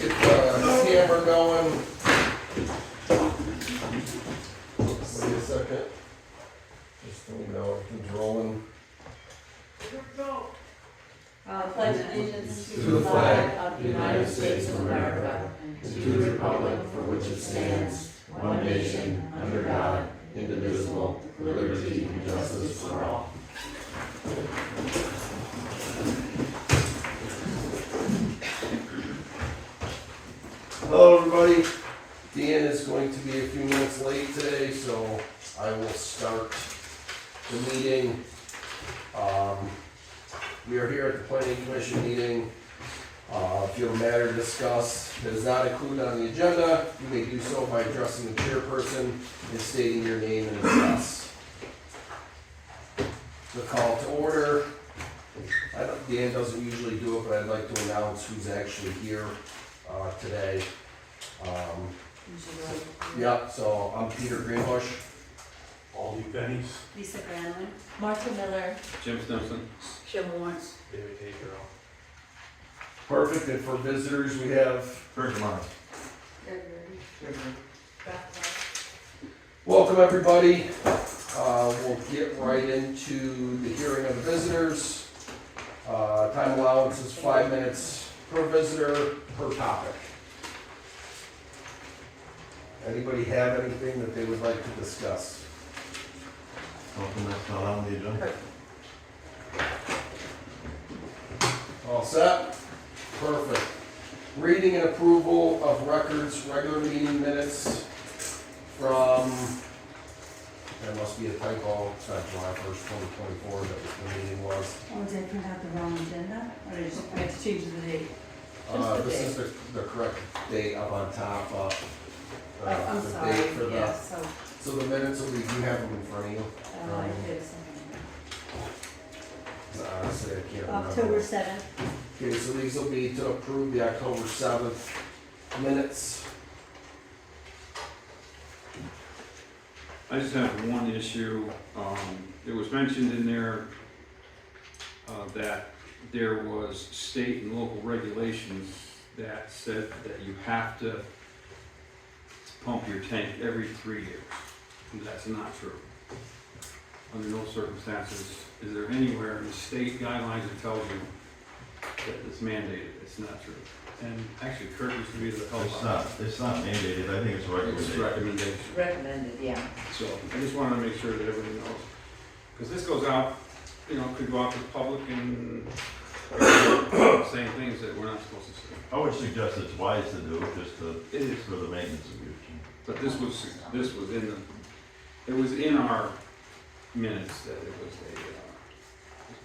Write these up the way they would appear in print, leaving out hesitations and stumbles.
get the camera going. Wait a second. Just so we know everything's rolling. Pledge allegiance to the flag of the United States of America and to the republic for which it stands, one nation, under God, indivisible, with liberty and justice for all. Hello, everybody. Dan is going to be a few minutes late today, so I will start the meeting. We are here at the Planning Commission meeting. If you have a matter to discuss that is not included on the agenda, you may do so by addressing the chairperson and stating your name and address. The call to order. Dan doesn't usually do it, but I'd like to announce who's actually here today. Yeah, so I'm Peter Greenbush. Aldi Pennies. Lisa Granlund. Martha Miller. Jim Stimson. Jim Lawrence. David Hager. Perfect, and for visitors, we have, welcome everybody. We'll get right into the hearing of the visitors. Time allowance is 5 minutes per visitor, per topic. Anybody have anything that they would like to discuss? Something that's not on the agenda. All set? Perfect. Reading and approval of records, regular meeting minutes from, there must be a typo, it's not July 1st, 2024, that was the meeting was. Oh, did I print out the wrong agenda? Or did I have to change the date? This is the correct date up on top, Oh, I'm the sorry, date for the, yes, so the minutes will be, you have them in front of you. I did something. Honestly, I can't remember. October 7th. Okay, so these will be to approve the October 7th minutes. I just have one issue. It was mentioned in there that there was state and local regulations that said that you have to pump your tank every 3 years. And that's not true. Under no circumstances is there anywhere in the state guidelines that tells you that it's mandated. It's not true. And actually, Kurt used to be the health officer. It's not mandated, I think it's a It's recommendation. recommendation. Recommended, yeah. So I just wanted to make sure that everybody knows. Because this goes out, could go out to the public and saying things that we're not supposed to say. I would suggest it's wise to do it, just to, It is. for the maintenance of your team. But this was it was in our minutes that it was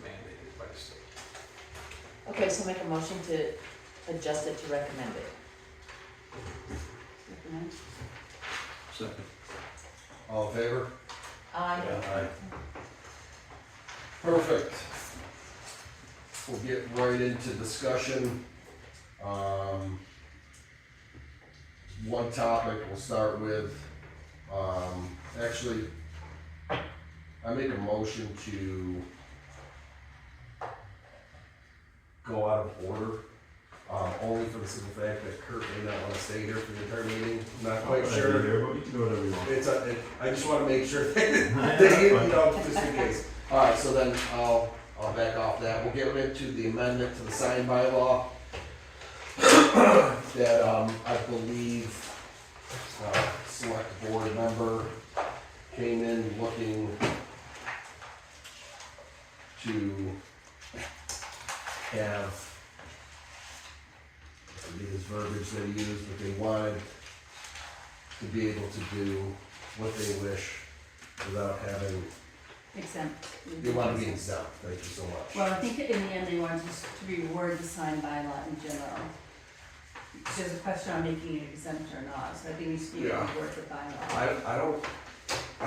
mandated by the state. Okay, so make a motion to adjust it to recommend it. Recommend. Second. All in favor? Aye. Aye. Perfect. We'll get right into discussion. One topic we'll start with, actually, I make a motion to go out of order, only for the simple fact that Kurt may not want to stay here for the entire meeting. I'm not quite sure. Here, but you can do whatever you want. I just want to make sure that, just in case. All right, so then I'll back off that. We'll get into the amendment to the sign bylaw that I believe select board member came in looking to have, I forget his verbiage that he used, but they wanted to be able to do what they wish without having, Exempt. they want to be exempt, thank you so much. Well, I think in the end they wanted us to reword the sign bylaw in general. There's a question on making it exempt or not, so I think we should reword the bylaw. I think I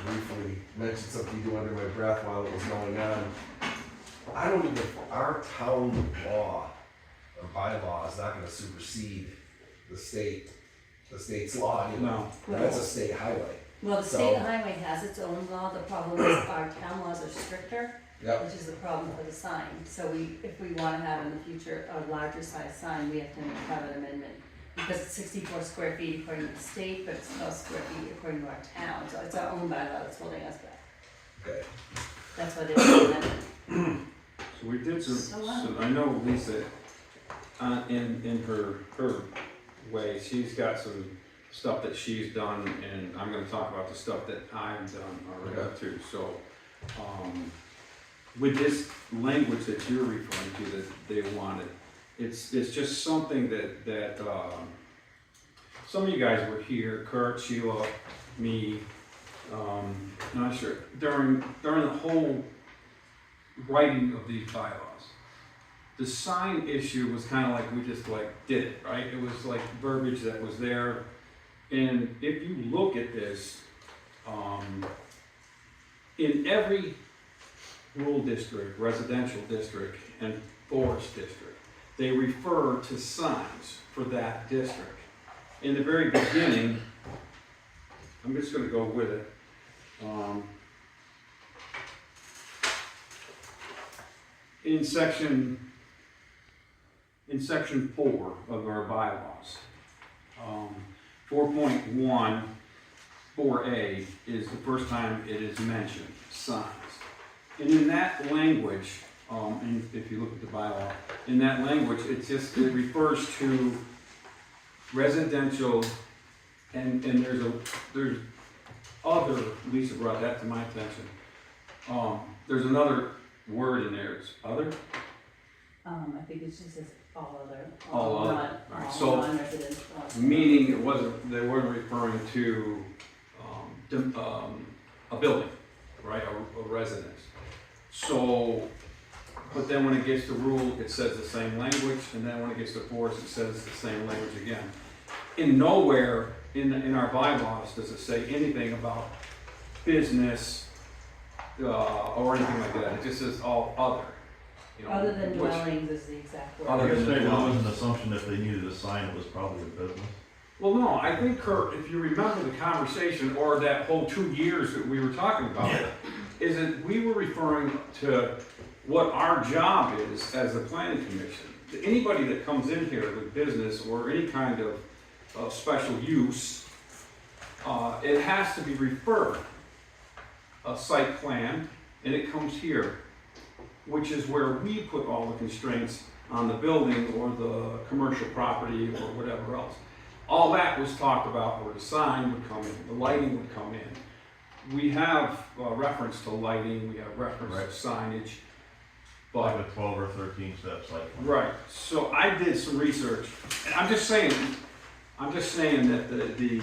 briefly mentioned something you do under my breath while it was going on. I don't even, our town law or bylaw is not gonna supersede the state's law, you know? No. That's a state highway. Well, the state highway has its own law, the problem is our town laws are stricter, Yep. which is the problem for the sign. So if we wanna have in the future a larger size sign, we have to have an amendment. Because it's 64 square feet according to the state, but it's 12 square feet according to our town, so it's our own bylaw that's holding us back. Okay. That's why there's an amendment. So we did some, So what? so I know Lisa, in her way, she's got some stuff that she's done, and I'm gonna talk about the stuff that I've done already Okay. too, so, with this language that you're referring to that they wanted, it's just something that, some of you guys were here, Kurt, Sheila, me, not sure, during the whole writing of these bylaws. The sign issue was kind of like, we just like did it, right? It was like verbiage that was there. And if you look at this, in every rural district, residential district, and forest district, they refer to signs for that district. In the very beginning, I'm just gonna go with it. In section 4 of our bylaws, 4.1, 4A is the first time it is mentioned, signs. And in that language, and if you look at the bylaw, in that language, it refers to residential, and there's other, Lisa brought that to my attention. There's another word in there, it's other? I think it's just says all other. All other. Not, Alright, all so, non-residential. Meaning they weren't referring to, a building, right, a residence. So, but then when it gets to rule, it says the same language, and then when it gets to forest, it says the same language again. In nowhere in our bylaws does it say anything about business, or anything like that. It just says all other. You know, Other than which- dwellings is the exact word. I Other guess than maybe the there was an assumption if they needed a sign, it was probably a business. Well, no, I think, Kurt, if you remember the conversation or that whole 2 years that we were talking about, is that we were referring to what our job is as the planning commission. Anybody that comes in here with business or any kind of special use, it has to be referred, a site plan, and it comes here, which is where we put all the constraints on the building or the commercial property or whatever else. All that was talked about where the sign would come in, the lighting would come in. We have reference to lighting, we have reference to signage, but. Like a 12 or 13 steps, like. Right, so I did some research, and I'm just saying that the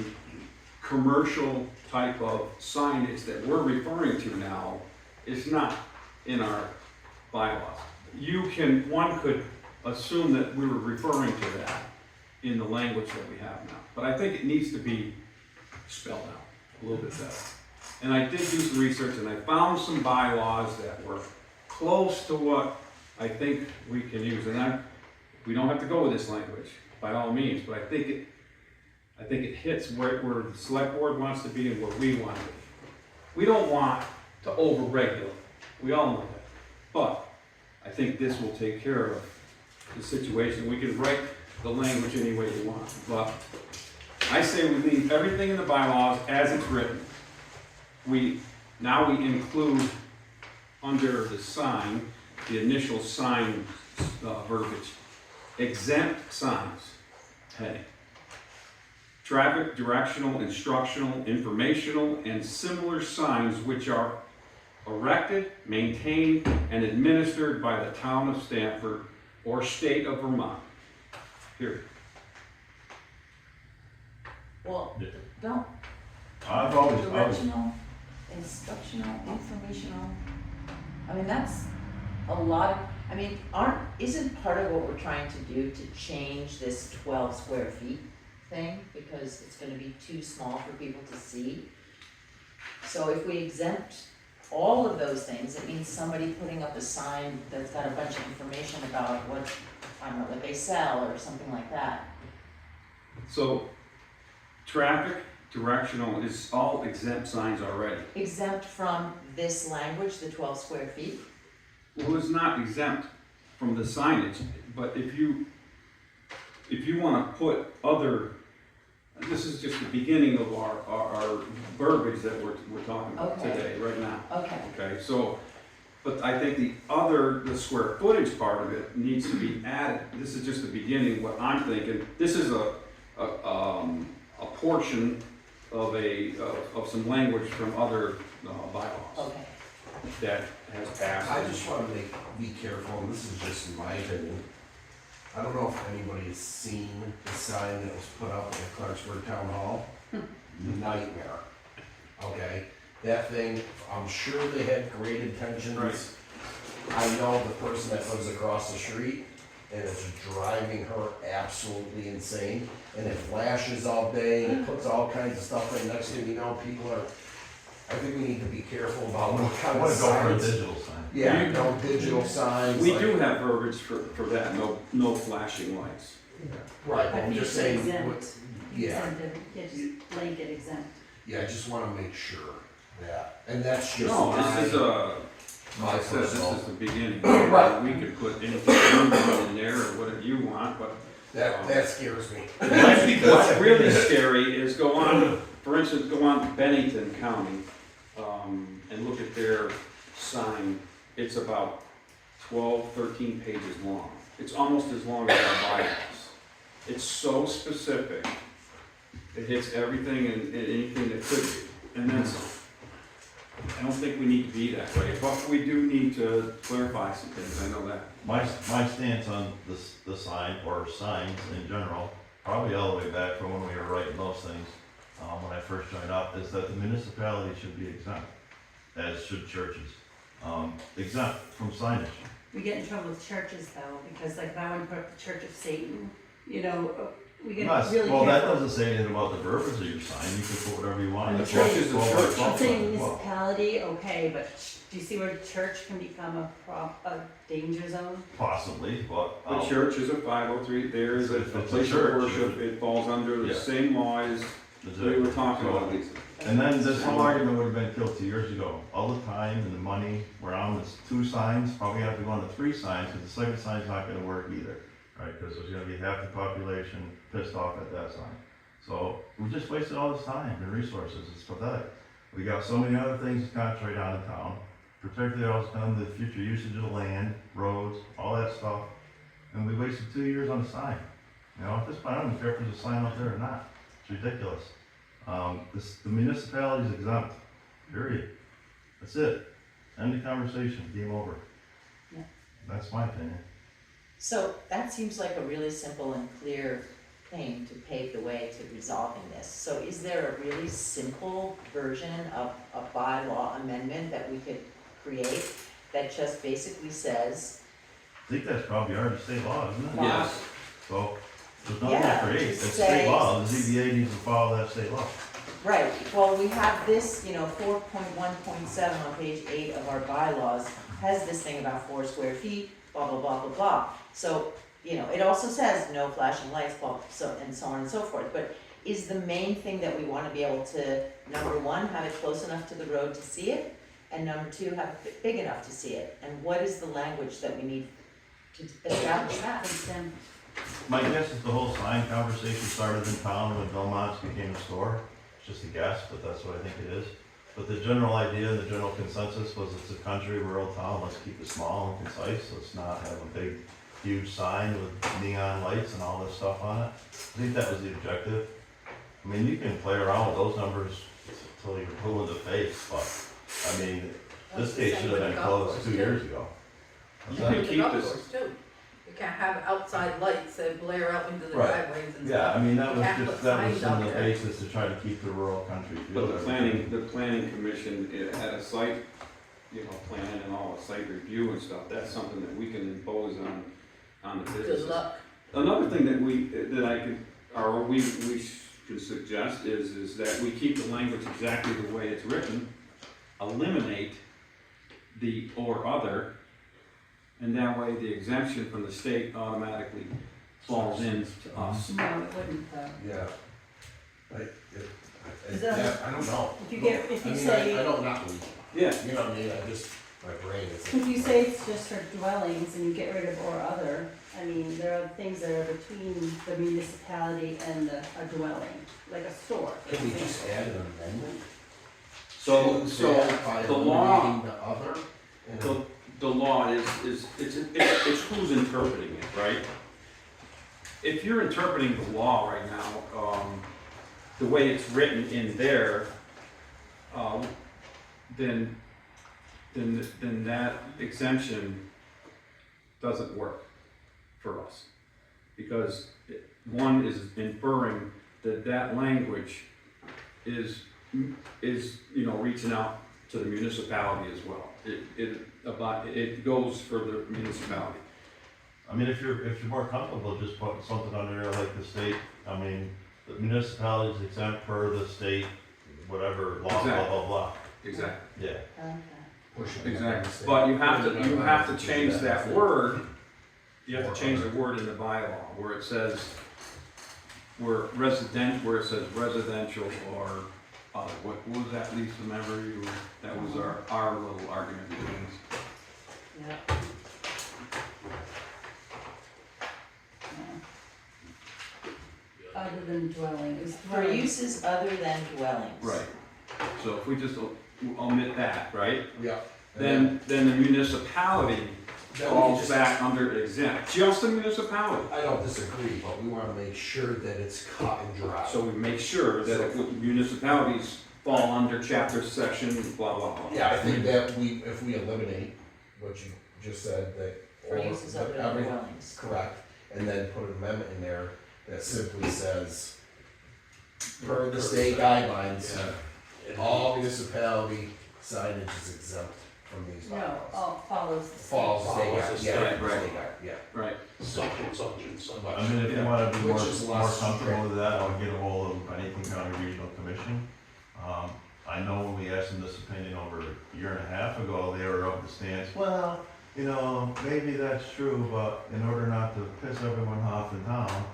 commercial type of signage that we're referring to now is not in our bylaws. One could assume that we were referring to that in the language that we have now, but I think it needs to be spelled out a little bit better. And I did do some research, and I found some bylaws that were close to what I think we can use, and we don't have to go with this language by all means, but I think it hits where the select board wants to be and where we want to be. We don't want to over-regulate, we all know that, but I think this will take care of the situation. We can write the language any way you want, but I say we leave everything in the bylaws as it's written. Now we include under the sign, the initial sign verbiage, exempt signs, heading. Traffic, directional, instructional, informational, and similar signs which are erected, maintained, and administered by the town of Stamford or state of Vermont. Period. Well, Yeah. don't, I've always, directional, instructional, informational, I mean, that's a lot of, I mean, isn't part of what we're trying to do to change this 12 square feet thing? Because it's gonna be too small for people to see. So if we exempt all of those things, it means somebody putting up a sign that's got a bunch of information about what, I don't know, what they sell or something like that. So, traffic, directional is all exempt signs already. Exempt from this language, the 12 square feet? Well, it's not exempt from the signage, but if you wanna put other, this is just the beginning of our verbiage that we're talking about Okay. today, right now. Okay, Okay, so, but I think the square footage part of it needs to be added. This is just the beginning, what I'm thinking. This is a portion of some language from other bylaws okay. that has passed. I just wanna be careful, and this is just in my opinion. I don't know if anybody has seen the sign that was put up at Clarksburg Town Hall. Nightmare. Okay, that thing, I'm sure they had great intentions. Right. I know the person that lives across the street, and it's driving her absolutely insane. And it flashes all day, and it puts all kinds of stuff right next to it, you know, people are, I think we need to be careful about what I kind of wanna go for a signs. digital sign. Yeah, no digital signs. We like- do have verbiage for that, no flashing lights. Right, but I'm just saying, Exempt. what, yeah, Exempt, yeah, just blanket exempt. yeah, I just wanna make sure that, and that's just No, this is my like I said, this personal, is the beginning. Right. We could put anything in there or whatever you want, but that scares me. what's really scary is go on, for instance, go on Bennington County, and look at their sign. It's about 12, 13 pages long. It's almost as long as our bylaws. It's so specific. It hits everything and anything that could be. And that's, I don't think we need to be that way, but we do need to clarify some things, I know that. My stance on the sign, or signs in general, probably all the way back from when we were writing those things, when I first joined up, is that the municipality should be exempt, as should churches. Exempt from signage. We get in trouble with churches though, because like if I want to put up the Church of Satan, you know, we get Yes, really well, that careful. doesn't say anything about the verbiage of your sign, you can put whatever you want. And the It's church is a 12 by church. 12 I'm saying sign as well. municipality, okay, but do you see where church can become a danger zone? Possibly, but. The church is a 503, there is a If it's a place of church, worship, it falls under the Yeah. same law as we were talking about, Lisa. And then this whole argument would have been killed 2 years ago. All the time and the money around it's 2 signs, probably have to go on to 3 signs, because the second sign's not gonna work either, right? Because there's gonna be half the population pissed off at that sign. So we just wasted all this time and resources, it's pathetic. We got so many other things to concentrate on in town, particularly all the future usage of the land, roads, all that stuff. And we wasted 2 years on the sign. You know, at this point, I don't even care if there's a sign up there or not. It's ridiculous. The municipality is exempt, period. That's it. End of conversation, game over. Yeah. That's my opinion. So that seems like a really simple and clear thing to pave the way to resolving this. So is there a really simple version of a bylaw amendment that we could create that just basically says, I think that's probably already state law, isn't it? Yes. So, there's nothing Yeah, to create, just it's say- state law, the ZBA needs to follow that state law. right, well, we have this, 4.1.7 on page 8 of our bylaws has this thing about 4 square feet, blah, blah, blah, blah, blah. So, it also says no flashing lights, blah, and so on and so forth. But is the main thing that we wanna be able to, number one, have it close enough to the road to see it? And number two, have it big enough to see it? And what is the language that we need to establish that? Exempt. My guess is the whole sign conversation started in town when Belmont's became a store. It's just a guess, but that's what I think it is. But the general idea, the general consensus was it's a country, rural town, let's keep it small and concise, let's not have a big, huge sign with neon lights and all this stuff on it. I think that was the objective. I mean, you can play around with those numbers until you're blue in the face, but, I mean, this case should have been closed 2 years ago. You can keep golf this, course too. You can't have outside lights that blare out into the Right. driveways and Yeah, stuff. I mean, that You was can't just, put that was signs in the out there. basis to try to keep the rural country feel. but the planning commission, it had a site, plan and all, a site review and stuff, that's something that we can impose on the businesses. Good luck. Another thing that we could suggest is that we keep the language exactly the way it's written, eliminate the or other, and that way the exemption from the state automatically falls in to us. No, it wouldn't though. Yeah. Is that- I don't know. If you I say. don't not believe, Yeah, you know what I mean, I just, my brain is. If you say it's just for dwellings and you get rid of or other, I mean, there are things that are between the municipality and a dwelling, like a store. for Can we just example. add an amendment? So, to so that by the law, eliminating the other? And the law it's who's interpreting it, right? If you're interpreting the law right now, the way it's written in there, then that exemption doesn't work for us. Because one is inferring that language is, you know, reaching out to the municipality as well. It goes for the municipality. I mean, if you're more comfortable, just putting something under there like the state, I mean, the municipality is exempt per the state, whatever, law, blah, blah, blah. Exactly. Yeah. Okay. pushing it Exactly, against it. but you have Putting it to on change the- that word, you have to change the word in the bylaw, where it says, where it says residential or other, what was that, Lisa, remember you, that was our little argument between us. Yeah. Other than dwelling, is For dwelling. uses other than dwellings. Right, so if we just omit that, right, Yeah. then the municipality Then we falls just- back under exempt, just the municipality. I don't disagree, but we wanna make sure that it's cut and dry. So we make sure that municipalities fall under chapter, section, blah, blah, blah. Yeah, I think that if we eliminate what you just said, that. For or uses other than every- dwellings. Correct, and then put an amendment in there that simply says, per the state guidelines, all municipality signage is exempt from these No, bylaws. all follows the state. Falls, state Follows guide, the yeah, state, right. state guide, yeah. Right, Such and such and such. I mean, if you Yeah. wanna be more Which is less comfortable strict. with that, I'll get a hold of Bennington County Regional Commission. I know when we asked them this opinion over a year and a half ago, they were of the stance, well, you know, maybe that's true, but in order not to piss everyone off in town,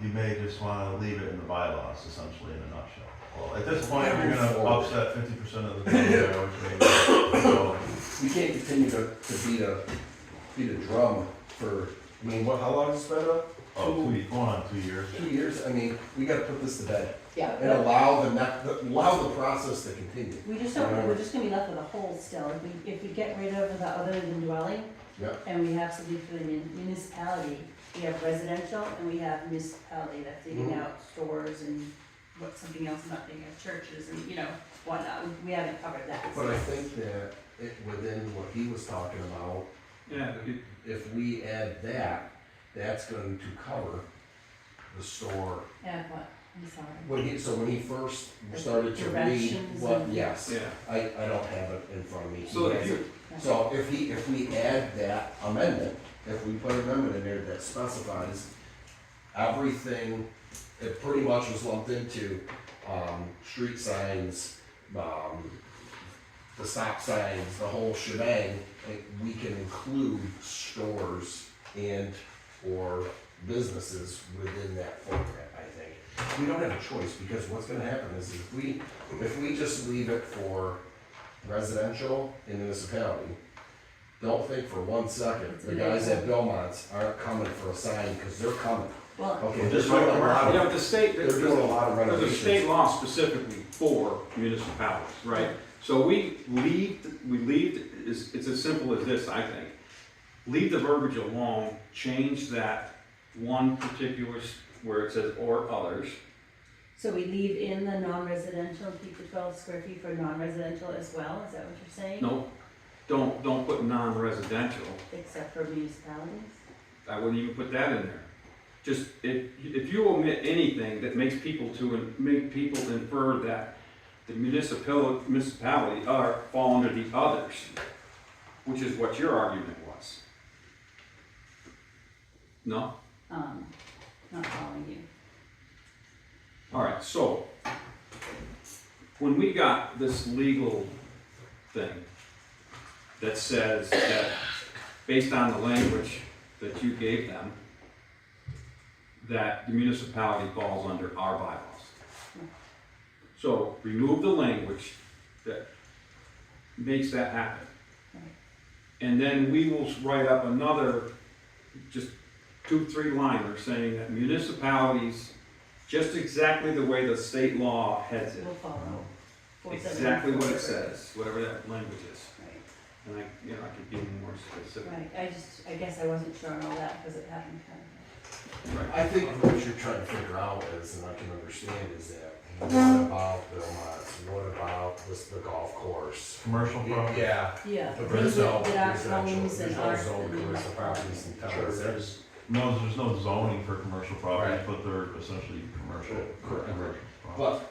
you may just wanna leave it in the bylaws, essentially, in a nutshell. Well, at this point, you're gonna upset 50% of the town there, which means, so, We can't continue to beat a drum for, I mean, how long has it been up? going on 2 years. 2 years, I mean, we gotta put this to bed Yeah, and allow the process to continue. We just don't, we're just gonna be left with a hole still, if we get rid of the other than dwelling, Yep. and we have something for the municipality, we have residential, and we have municipality that's taking Mhm. out stores and something else, not taking out churches and, you know, whatnot, we haven't covered that. But I think that within what he was talking about, yeah, if we add that, that's going to cover the store. Add what, I'm sorry. When he first started to read Directions what, and- yes, yeah. I don't have it in front of me. So He if has you, it. So if we add that amendment, if we put an amendment in there that specifies everything, it pretty much was lumped into, street signs, the stop signs, the whole shebang, like, we can include stores and or businesses within that format, I think. We don't have a choice, because what's gonna happen is if we just leave it for residential in municipality, don't think for 1 second, the guys at Belmont's aren't coming for a sign, cause they're coming. Well, Okay, they're doing a lot you of, know, the state, they're doing a lot of there's a renovations. state law specifically for municipalities, right? So it's as simple as this, I think. Leave the verbiage alone, change that one particular, where it says or others. so we leave in the non-residential, and keep the 12 square feet for non-residential as well, is that what you're saying? No, don't put non-residential. Except for municipalities? I wouldn't even put that in there. Just, if you omit anything that makes people infer that the municipality fall under the others, which is what your argument was. No? Not following you. All right, so when we got this legal thing that says that based on the language that you gave them, that the municipality falls under our bylaws. So remove the language that makes that happen. And then we will write up another, just 2-3 liner saying that municipalities, just exactly the way the state law heads it, We'll follow. exactly what it says, whatever that language is. Right, And I could be more specific. right, I guess I wasn't sure on all that, because it happened kind of. Right. I think what you're trying to figure out is, and I can understand, is that what about Belmont's, what about the golf course? Commercial property? Yeah, Yeah, but things there's no that aren't residential, homes there's and no art zone and. commercial properties in town, is there? No, there's no zoning for commercial properties, Right. but they're essentially commercial. Correct. commercial properties.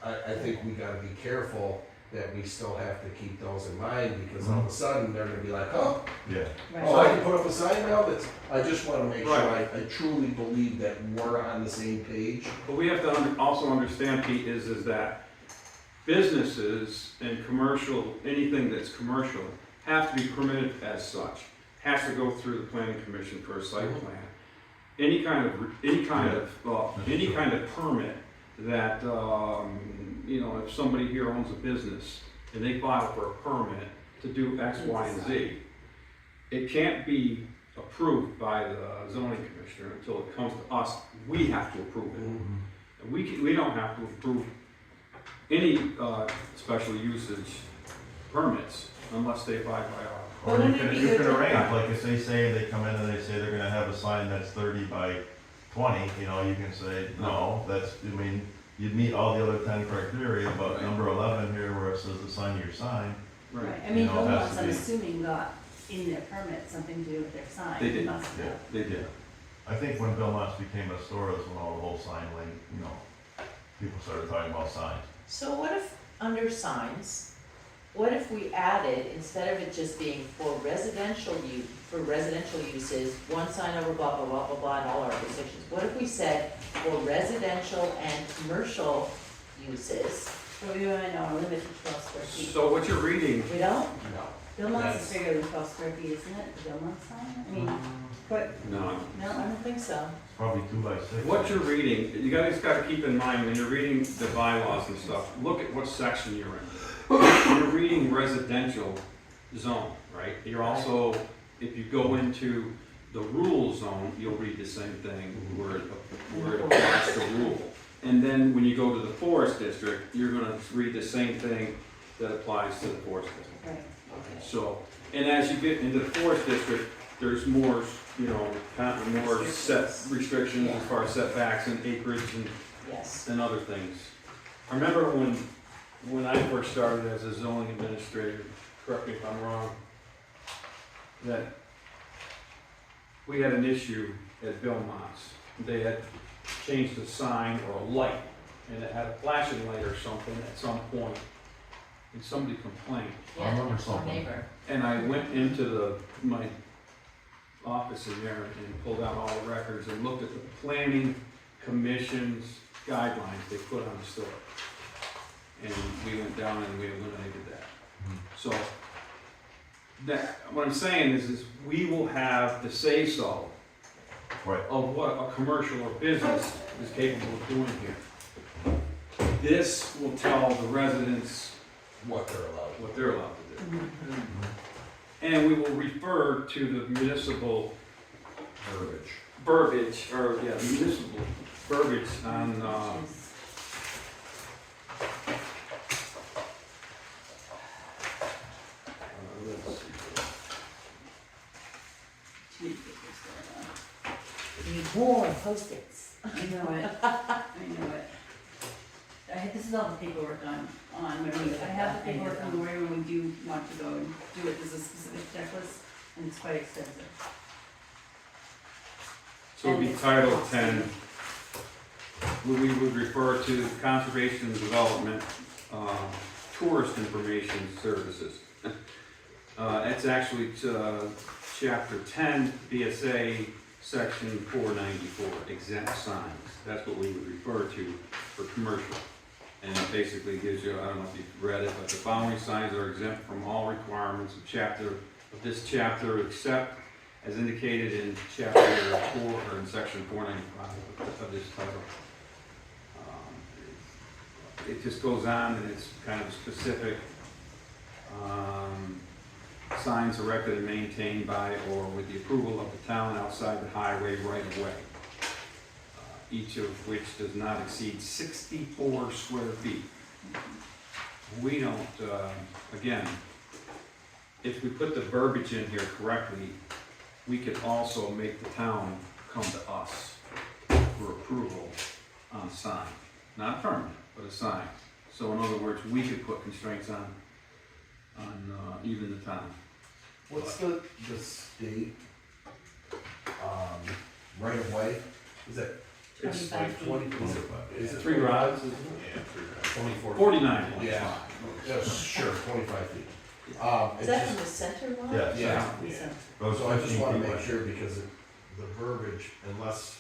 But I think we gotta be careful that we still have to keep those in mind, because all of a sudden, they're gonna be like, oh, Yeah, oh, I Right, can put up a sign now, I just wanna make sure Right. I truly believe that we're on the same page. But we have to also understand, Pete, is that businesses and commercial, anything that's commercial, have to be permitted as such. Has to go through the planning commission for a site plan. Any kind of permit that, if somebody here owns a business and they file for a permit to do X, Y, and Z, it can't be approved by the zoning commissioner until it comes to us. We have to approve it. And we don't have to approve any special usage permits unless they abide by our. or Well, you wouldn't it can, be you good can to- arrange, like if they come in and they say they're gonna have a sign that's 30 by 20, you can say, no, you'd meet all the other 10 criteria, but Right. number 11 here where it says the sign of your sign, right, I You mean, know, it has Belmont's, to I'm be- assuming got in their permit something to do with their sign. They did. Must have. They did. I think when Belmont's became a store, that's when all the whole sign people started talking about signs. So what if, under signs, what if we added, instead of it just being for residential uses, one sign over blah, blah, blah, blah, blah, and all our restrictions, what if we said for residential and commercial uses? But we want to know, limit to 12 square feet. So what you're reading, We don't? No. Belmont's is That's- bigger than 12 square feet, isn't it, the Belmont sign? I mean, but, no, No, I don't think so. It's probably 2 by 6. what you're reading, you guys gotta keep in mind when you're reading the bylaws and stuff, look at what section you're in. You're reading residential zone, right? You're also, if you go into the rural zone, you'll read the same thing where it applies to rural. And then when you go to the forest district, you're gonna read the same thing that applies to the forest district. right. So, and as you get into the forest district, there's more, more set restrictions as far as setbacks and acreage Yes. and other things. I remember when I first started as a zoning administrator, correct me if I'm wrong, that we had an issue at Belmont's. They had changed a sign or a light, and it had a flashing light or something at some point, and somebody complained. I remember Our something. neighbor. And I went into my office in there and pulled out all the records and looked at the planning commission's guidelines they put on the store. And we went down and we eliminated that. So, what I'm saying is we will have the say-so Right. of what a commercial or business is capable of doing here. This will tell the residents What they're allowed. what they're allowed to do. And we will refer to the municipal Verbiage. municipal verbiage on, Which is- let's see. too many papers going on. We need more Post-its. I know it, I know it. This is all the paperwork on I have the paperwork on Lori when we do want to go and do it, there's a specific checklist, and it's quite extensive. So it'd be Title 10, we would refer to conservation and development, tourist information services. It's actually Chapter 10, BSA, Section 494, exempt signs. That's what we would refer to for commercial. And it basically gives you, I don't know if you've read it, but the following signs are exempt from all requirements of this chapter except as indicated in Chapter 4, or in Section 495 of this title. It just goes on and it's kind of specific. signs erected and maintained by or with the approval of the town outside the highway right of way. Each of which does not exceed 64 square feet. We don't, again, if we put the verbiage in here correctly, we could also make the town come to us for approval on a sign. Not permanent, but a sign. So in other words, we could put constraints on even the town. What's the state, right of way? Is it, It's 25 feet. 20, is it 3 rods, is it? Yeah, 3 rods. 24? 49. Yeah, yeah, sure, 25 feet. Is It's that just, from the center line? Yeah. yeah, Yeah. Goes so I just 15 wanna feet make wide. sure because the verbiage, unless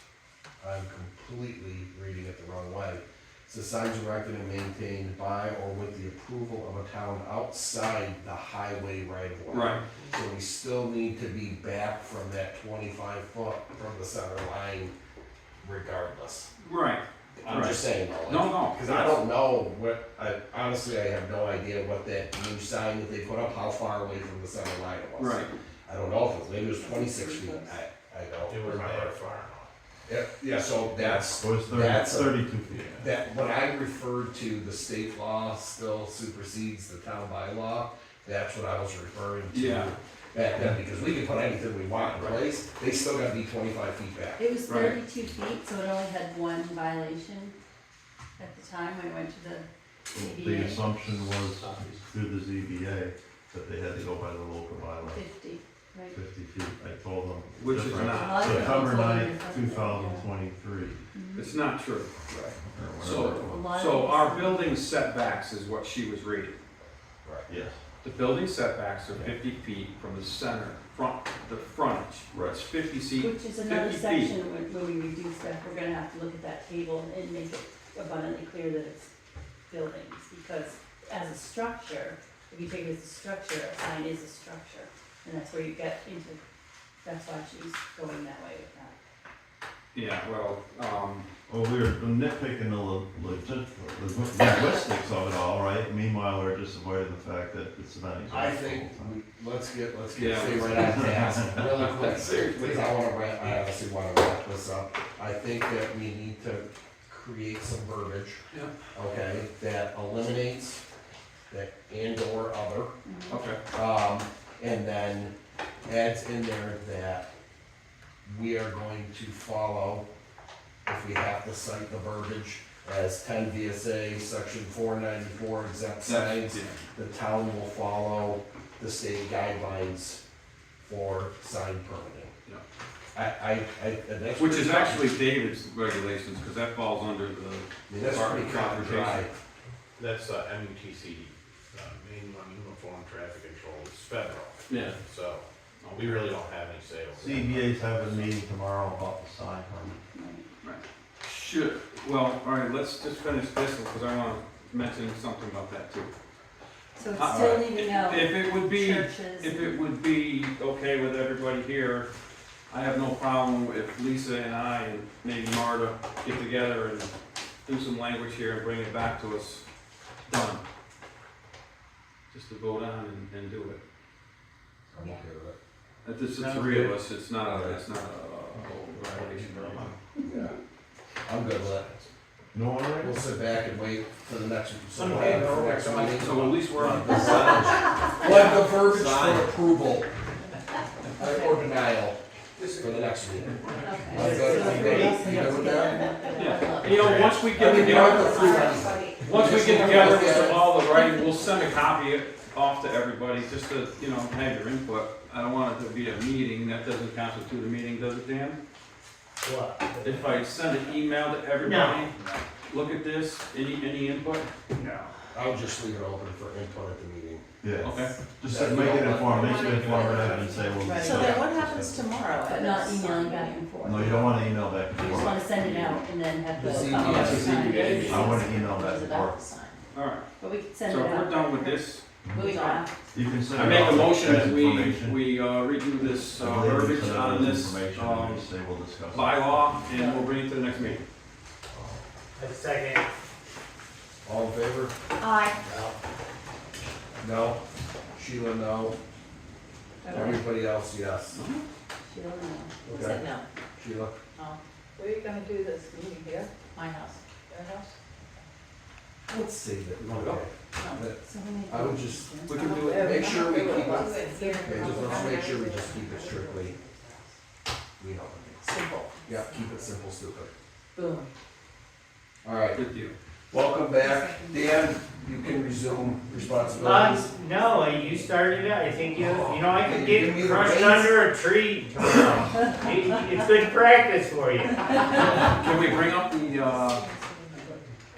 I'm completely reading it the wrong way, it says signs erected and maintained by or with the approval of a town outside the highway right of way. Right, So we still need to be back from that 25 foot from the center line regardless. right. I'm just saying though. No, no. Cause I don't know what, honestly, I have no idea what that new sign that they put up, how far away from the center line it was. Right, I don't know if it was, maybe it was 26 feet, I don't It was remember. that far enough. Yeah, so that's, It was 30, That's a- 32 feet. that, when I referred to the state law still supersedes the town bylaw, that's what I was referring to. Yeah. Back then, because we can put anything we want in place, they still gotta be 25 feet back. It was Right. 32 feet, so it only had one violation at the time when it went to the The ZBA. assumption was through the ZBA that they had to go by the local bylaw, 50, right? 50 feet. I told them. Which is different. not. A lot of September people told me 9th, different. 2023. Mhm. it's not true. Right. or So- whatever it A was. lot of So these- our building setbacks is what she was reading. Right. Yes, The building setbacks are 50 feet from the center, the frontage. Right. It's 50 feet, Which is another 50 feet. section when we reduce stuff, we're gonna have to look at that table and make it abundantly clear that it's buildings, because as a structure, if you take it as a structure, a sign is a structure, and that's where you get into, that's why she's going that way with that. Yeah, well, well, we were nitpicking the linguistics of it all, right? Meanwhile, we're just avoiding the fact that it's not exact. I think, let's get, Yeah. stay right on task, really quick, because I honestly wanna wrap this up. I think that we need to create some verbiage, okay, that eliminates that and or other, okay, and then adds in there that we are going to follow, if we have to cite the verbiage, as 10 VSA, section 494 exempt signs, yeah. the town will follow the state guidelines for sign permitting. Yeah. And that's Which pretty is tough. actually David's regulations, because that falls under the, I mean, that's pretty cut and dry. That's MUTC, main one, uniform traffic control, it's federal, yeah. so we really don't have any say over that. CBA's having a meeting tomorrow about the sign permit. Right. Should, well, all right, let's just finish this, because I want to mention something about that too. So it's Uh, still leaving out If it would be, churches. if it would be okay with everybody here, I have no problem if Lisa and I and maybe Marta get together and do some language here and bring it back to us, done. Just to vote on and do it. I'm okay with it. It's just the Sounds three of good. us, it's not a whole violation. Yeah, I'm good with it. No one We'll sit back and wait for the next, so we'll Okay, have it for no, next no, meeting. So at least we're on. We'll have the verbiage for approval, or denial, for the next meeting. I'm Okay. good, I'm good. You good with that? Yeah, you know, once we I get mean, you don't have together, to approve anything. once we Just get wanna together look at with it. all the writing, we'll send a copy off to everybody, just to, you know, have your input. I don't want it to be a meeting, that doesn't constitute a meeting, does it, Dan? What? If I send an email to everybody, look at this, any input? No. I'll just leave it open for input at the meeting. Yeah, Okay, just make it informed, make it informative and say, well. Right. So then what happens tomorrow? But not emailing back and forth. No, you don't wanna email back and You just forth. wanna send it out and then have the. The ZBA. copy Yeah, the signed. ZBA. I wanna email back Goes and about forth. the sign. alright, But we can send so it if out. we're done with this, Moving on. You can send I it make out a motion as that we information. redo this I believe we verbiage send it on as this information and we say we'll discuss it. bylaw, and we'll bring it to the next meeting. A second. All in favor? Aye. No. Sheila, no. Everybody else, yes. She don't know. What's Okay. that now? Sheila? Where are you gonna do this meeting here? My house. Your house? Let's save it. You wanna go? No. So we need I would just, we can do Yeah, it, make sure we do keep it. it, Do it here. okay, just let's make sure we just keep it strictly, you know, Simple. yeah, keep it simple, stupid. Boom. Alright, Good deal. welcome back. Dan, you can resume responsibilities. No, you started it, I think I could Give me get the crushed reins. under a tree tomorrow. It's good practice for you. Can we bring up the,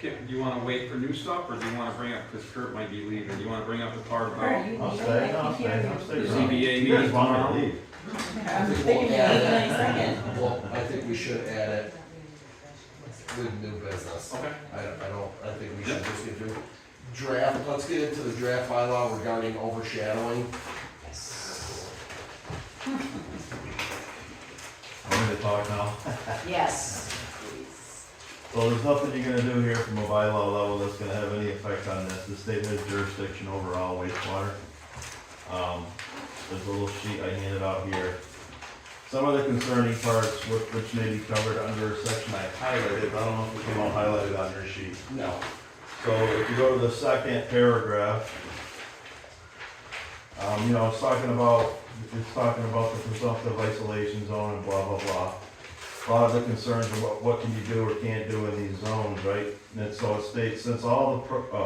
do you wanna wait for new stuff, or do you wanna bring up, cause Kurt might be leaving, do you wanna bring up the part Are about you I'll leaving? stay, I I'll can stay, hear I'll you. stay. the around. ZBA You guys meeting want me tomorrow? to leave? I'm thinking you're leaving any second. Well, I think we should add it with new business. Okay. I think we should just get through draft, let's get into the draft bylaw regarding overshadowing. I'm gonna talk now. Yes, please. Well, there's nothing you're gonna do here from a bylaw level that's gonna have any effect on this. The state has jurisdiction over all wastewater. There's a little sheet I handed out here. Some of the concerning parts which may be covered under a section I highlighted, I don't know if it came out highlighted on your sheet. No. So if you go to the second paragraph, it's talking about the presumptive isolation zone and blah, blah, blah. A lot of the concerns are what can you do or can't do in these zones, right? And so it states, since all the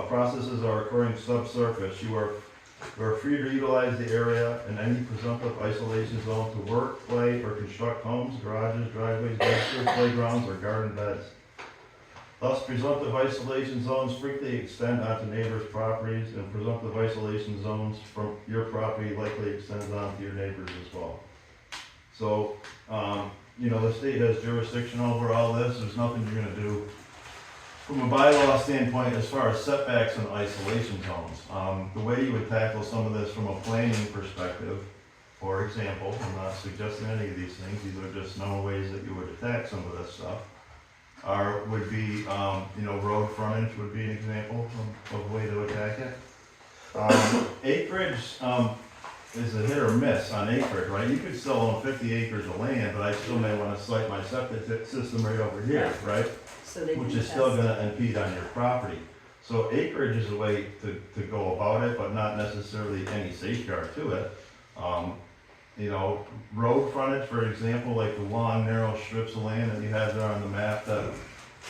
processes are occurring subsurface, you are free to utilize the area in any presumptive isolation zone to work, play, or construct homes, garages, driveways, dumpsters, playgrounds, or garden beds. Thus, presumptive isolation zones frequently extend onto neighbors' properties, and presumptive isolation zones from your property likely extends onto your neighbors as well. So, the state has jurisdiction over all this, there's nothing you're gonna do from a bylaw standpoint as far as setbacks and isolation zones. The way you would tackle some of this from a planning perspective, for example, I'm not suggesting any of these things, these are just known ways that you would attack some of this stuff. Would be, road frontage would be an example of a way to attack it. Acreage, is a hit or miss on acreage, right? You could still own 50 acres of land, but I still may wanna site my septic system right over here, right? So they Which can is still test. gonna impede on your property. So acreage is a way to go about it, but not necessarily any safeguard to it. Road frontage, for example, like the long, narrow strips of land that you have there on the map that,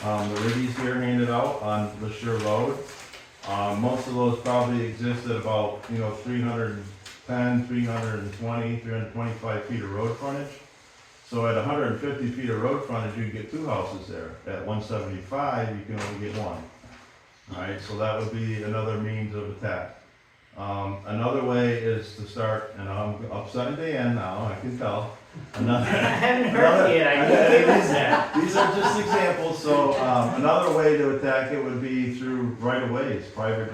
the Riggies here handed out on the Shore Road. Most of those probably exist at about, 310, 320, 325 feet of road frontage. So at 150 feet of road frontage, you can get two houses there. At 175, you can only get one. Alright, so that would be another means of attack. Another way is to start, and I'm upsetting Dan now, I can tell. I haven't heard it yet, I know it is that. These are just examples, so, another way to attack it would be through right-of-ways, private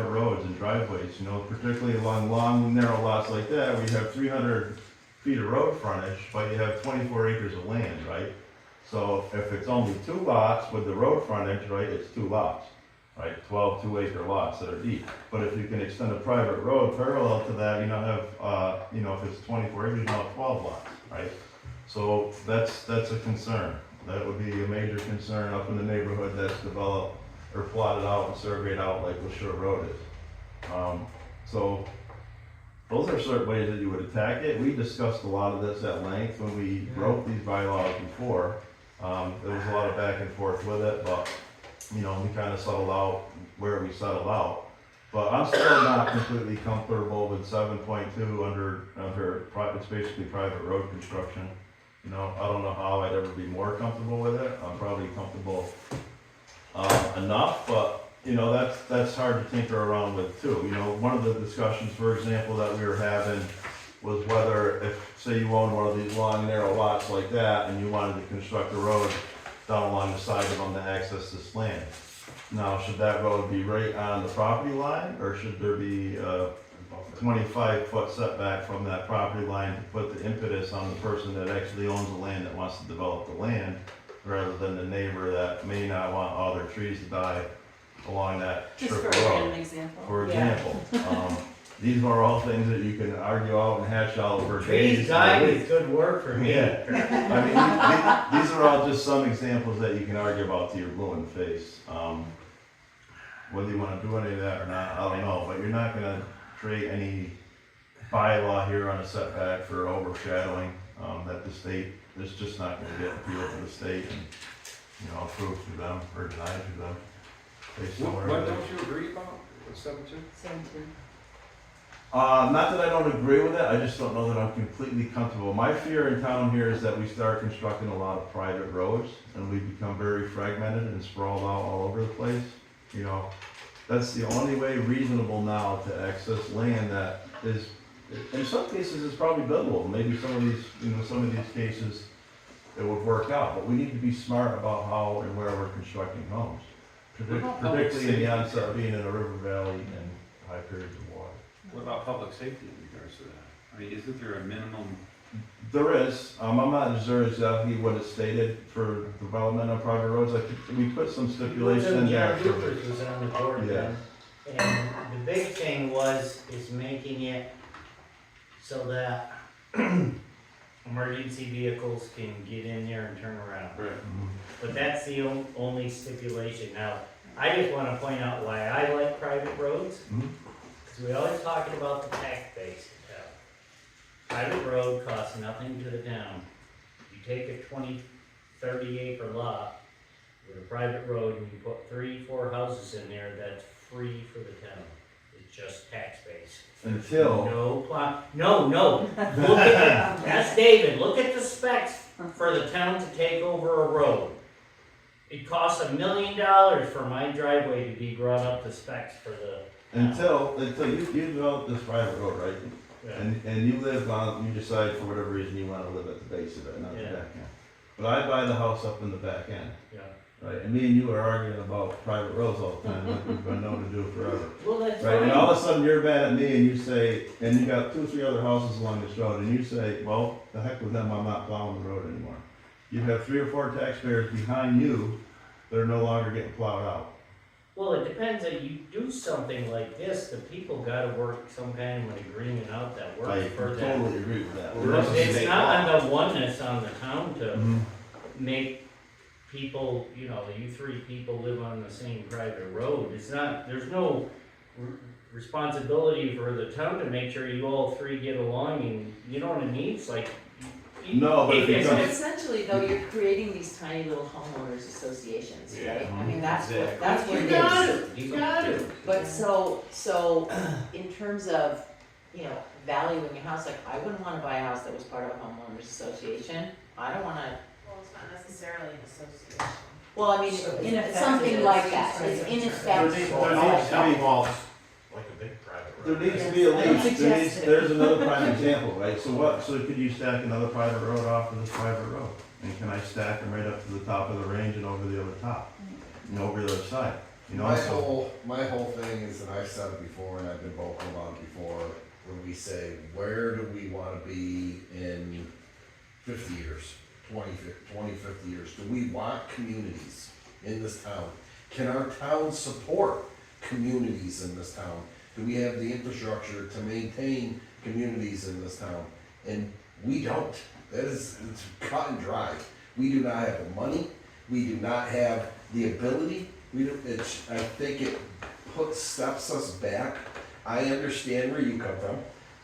roads and driveways, particularly along long, narrow lots like that, where you have 300 feet of road frontage, but you have 24 acres of land, right? So if it's only 2 lots with the road frontage, right, it's 2 lots, right? 12 2-acre lots that are deep. But if you can extend a private road parallel to that, you now have, if it's 24 acres, you now have 12 lots, right? So that's a concern. That would be a major concern up in the neighborhood that's developed or plotted out and surveyed out like the Shore Road is. So those are certain ways that you would attack it. We discussed a lot of this at length when we wrote these bylaws before. There was a lot of back and forth with it, but, we kind of settled out where we settled out. But I'm still not completely comfortable with 7.2 under it's basically private road construction. I don't know how I'd ever be more comfortable with it. I'm probably comfortable enough, but that's hard to tinker around with too. One of the discussions, for example, that we were having was whether if, say you own one of these long, narrow lots like that and you wanted to construct a road down along the side of them to access this land. Now, should that road be right on the property line, or should there be a 25-foot setback from that property line to put the impetus on the person that actually owns the land that wants to develop the land, rather than the neighbor that may not want all their trees to die along that Just strip for of a road? random example. For Yeah. example. these are all things that you can argue out and hash out for days. Trees dying is good work for me. Yeah. I mean, these are all just some examples that you can argue about till you're blue in the face. Whether you wanna do any of that or not, I don't know, but you're not gonna create any bylaw here on a setback for overshadowing, that the state, it's just not gonna get appealed to the state and, approved through them or denied through them. Based on where What it is. don't you agree about, with 7-2? 17. Not that I don't agree with it, I just don't know that I'm completely comfortable. My fear in town here is that we start constructing a lot of private roads and we become very fragmented and sprawled out all over the place. That's the only way reasonable now to access land that is, in some cases, it's probably buildable. Maybe some of these cases, it would work out, but we need to be smart about how and where we're constructing homes. Particularly in the onset of being in a river valley and high periods of water. What about public safety in regards to that? I mean, isn't there a minimum? There is, I'm not sure exactly what is stated for development of private roads, we put some stipulation in there. John Rupert was on the board Yeah. then, and the big thing is making it so that emergency vehicles can get in there and turn around. Right. But that's the only stipulation. Now, I just wanna point out why I like private roads, Mhm. because we always talking about the tax base in town. Private road costs nothing to the town. You take a 20, 30 acre lot with a private road and you put 3-4 houses in there, that's free for the town. It's just tax base. Until, No, look at, that's David, look at the specs for the town to take over a road. It costs $1 million for my driveway to be brought up to specs for the. until you develop this private road, right? Yeah. And you live on, you decide for whatever reason you wanna live at the base of it, not the Yeah. back end. But I buy the house up in the back end, Yeah. right? And me and you are arguing about private roads all the time, like we've been known to do forever. Well, that's Right, and all fine. of a sudden you're mad at me and you say, and you got 2 or 3 other houses along this road, and you say, well, the heck with them, I'm not plowing the road anymore. You have 3 or 4 taxpayers behind you that are no longer getting plowed out. Well, it depends, that you do something like this, the people gotta work some kind of an agreement out that I works for them. totally agree with that. But it's not on the oneness on the town to Mhm. make people, you 3 people live on the same private road. It's not, there's no responsibility for the town to make sure you all 3 get along, and you know what I mean? It's like. No, but it it's- So becomes- essentially though, you're creating these tiny little homeowners associations, right? I mean, that's what, Exactly. that's what You it got is. You got to. But so, in terms of, valuing a house, like, I wouldn't wanna buy a house that was part of a homeowners association. I don't wanna, Well, it's not necessarily an association. well, I mean, Ineffective. something like that, it's ineffective. Like a big private There road. needs to be a I don't lease, suggest it. there's another prime example, right? So could you stack another private road off of this private road? And can I stack them right up to the top of the range and over the other top? And over the other side, My so. whole thing is, and I've said it before, and I've been vocal about it before, when we say, where do we wanna be in 50 years, 20, 50 years? Do we want communities in this town? Can our town support communities in this town? Do we have the infrastructure to maintain communities in this town? And we don't. It's cut and dry. We do not have the money, we do not have the ability, I think it steps us back. I understand where you come from,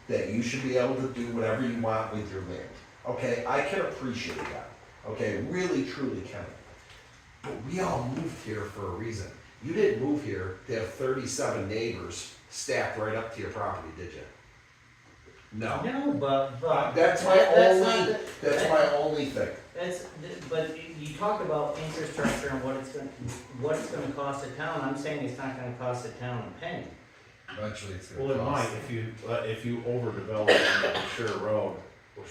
that you should be able to do whatever you want with your land. Okay, I can appreciate that. Okay, really, truly can. But we all moved here for a reason. You didn't move here to have 37 neighbors stacked right up to your property, did you? No. No, but. That's my only thing. But you talk about infrastructure and what it's gonna cost the town. I'm saying it's not gonna cost the town a penny. Eventually it's Well, gonna it might, cost. if you overdevelop a Sure Road,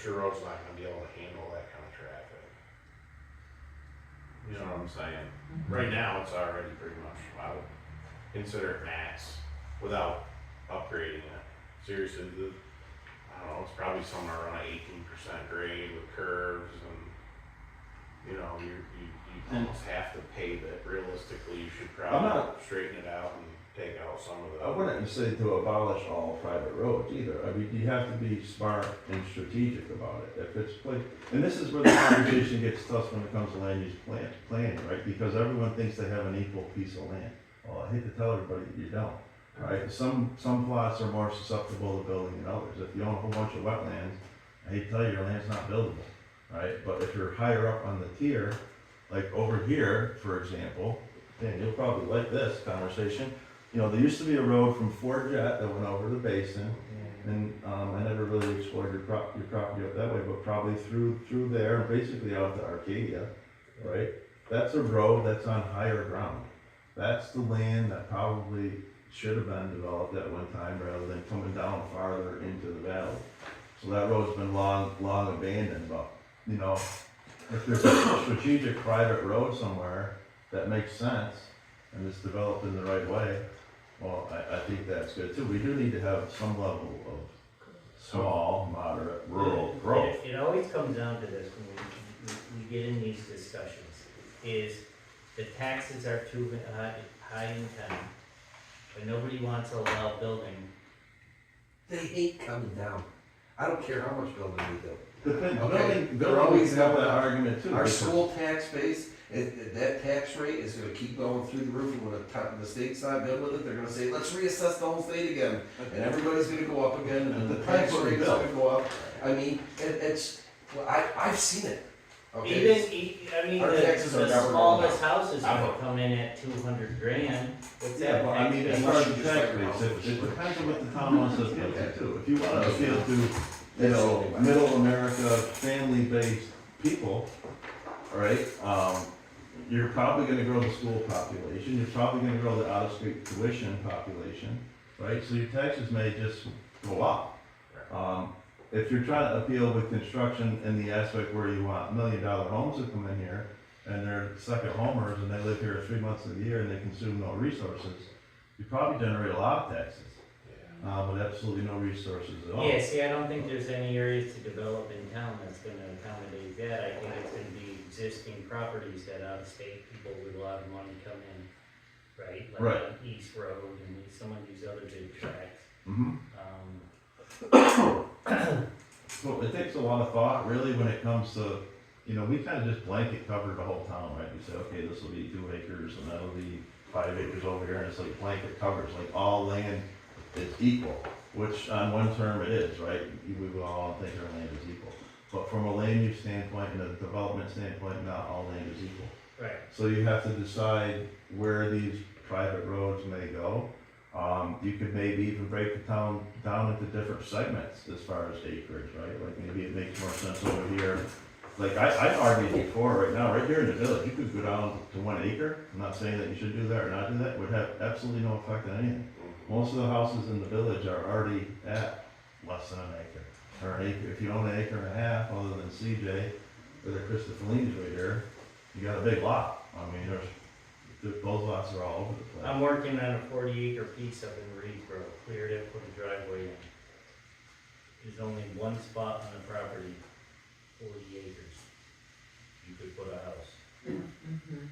Sure Road's not gonna be able to handle that kind of traffic. You know what I'm saying? Right now, it's already pretty much, I would consider it max without upgrading it. Seriously, I don't know, it's probably somewhere around 18% grade with curves and you know, you And- almost have to pave it. Realistically, you should I'm probably not- straighten it out and take out some of the. I wouldn't say to abolish all private roads either. I mean, you have to be smart and strategic about it. If it's like, and this is where the conversation gets tough when it comes to land use planning, right? Because everyone thinks they have an equal piece of land. Well, I hate to tell everybody that you don't, right? Some plots are more susceptible to building than others. If you own a whole bunch of wetlands, I hate to tell you, your land's not buildable, right? But if you're higher up on the tier, like over here, for example, and you'll probably like this conversation. You know, there used to be a road from Fort Jet that went over the basin, and I never really explored your property up that way, but probably through there, basically out to Arcadia, right? That's a road that's on higher ground. That's the land that probably should have been developed at one time rather than coming down farther into the valley. So that road's been long abandoned, but, you know, if there's a strategic private road somewhere that makes sense and it's developed in the right way, well, I think that's good too. We do need to have some level of small, moderate, rural growth. It always comes down to this when we get in these discussions, is the taxes are too high in town, but nobody wants to allow building. They hate coming down. I don't care how much building we do. Building, They're building, always we can have going that up. argument too. Our because- school tax base, that tax rate is gonna keep going through the roof, and when the state's not good with it, they're gonna say, let's reassess the whole state again. And everybody's gonna go up again, and the tax rate's gonna go up. I mean, well, I've seen it, okay? I mean, Our taxes are the never smallest going house is gonna come in at 200 grand. What's Yeah, that but I tax mean, base? as far as the Just tax like your house, rates, which it is- depends on what the town wants us to appeal to too. If you want to appeal to, you That's know, the only way. middle America, family-based people, right? You're probably gonna grow the school population, you're probably gonna grow the out-of-state tuition population, right? So your taxes may just go up. If you're trying to appeal with construction in the aspect where you want $1 million homes to come in here, and they're second homers, and they live here 3 months of the year, and they consume no resources, you probably generate a lot of taxes, but absolutely no resources at all. Yeah, see, I don't think there's any areas to develop in town that's gonna accommodate that. I think it's gonna be existing properties that out-of-state people with a lot of money come in, right? Right. Like on East Road and some of these other big tracks. Mhm. So it takes a lot of thought, really, when it comes to, you know, we kind of just blanket cover the whole town, right? We say, okay, this will be 2 acres, and that'll be 5 acres over here, and it's like blanket covers, like all land is equal, which on one term it is, right? We will all think our land is equal. But from a land use standpoint and a development standpoint, not all land is equal. Right. So you have to decide where these private roads may go. You could maybe even break the town down into different segments as far as acreage, right? Like maybe it makes more sense over here. Like I've argued before, right now, right here in the village, you could go down to 1 acre. I'm not saying that you should do that or not do that. It would have absolutely no effect on anything. Most of the houses in the village are already at less than an acre. Or an acre, if you own 1.5 acres, other than CJ, or the Christopher's right here, you got a big lot. I mean, those lots are all over the place. I'm working on a 40-acre piece up in Reedsboro, cleared it, put a driveway in. There's only one spot on the property, 40 acres. You could put a house,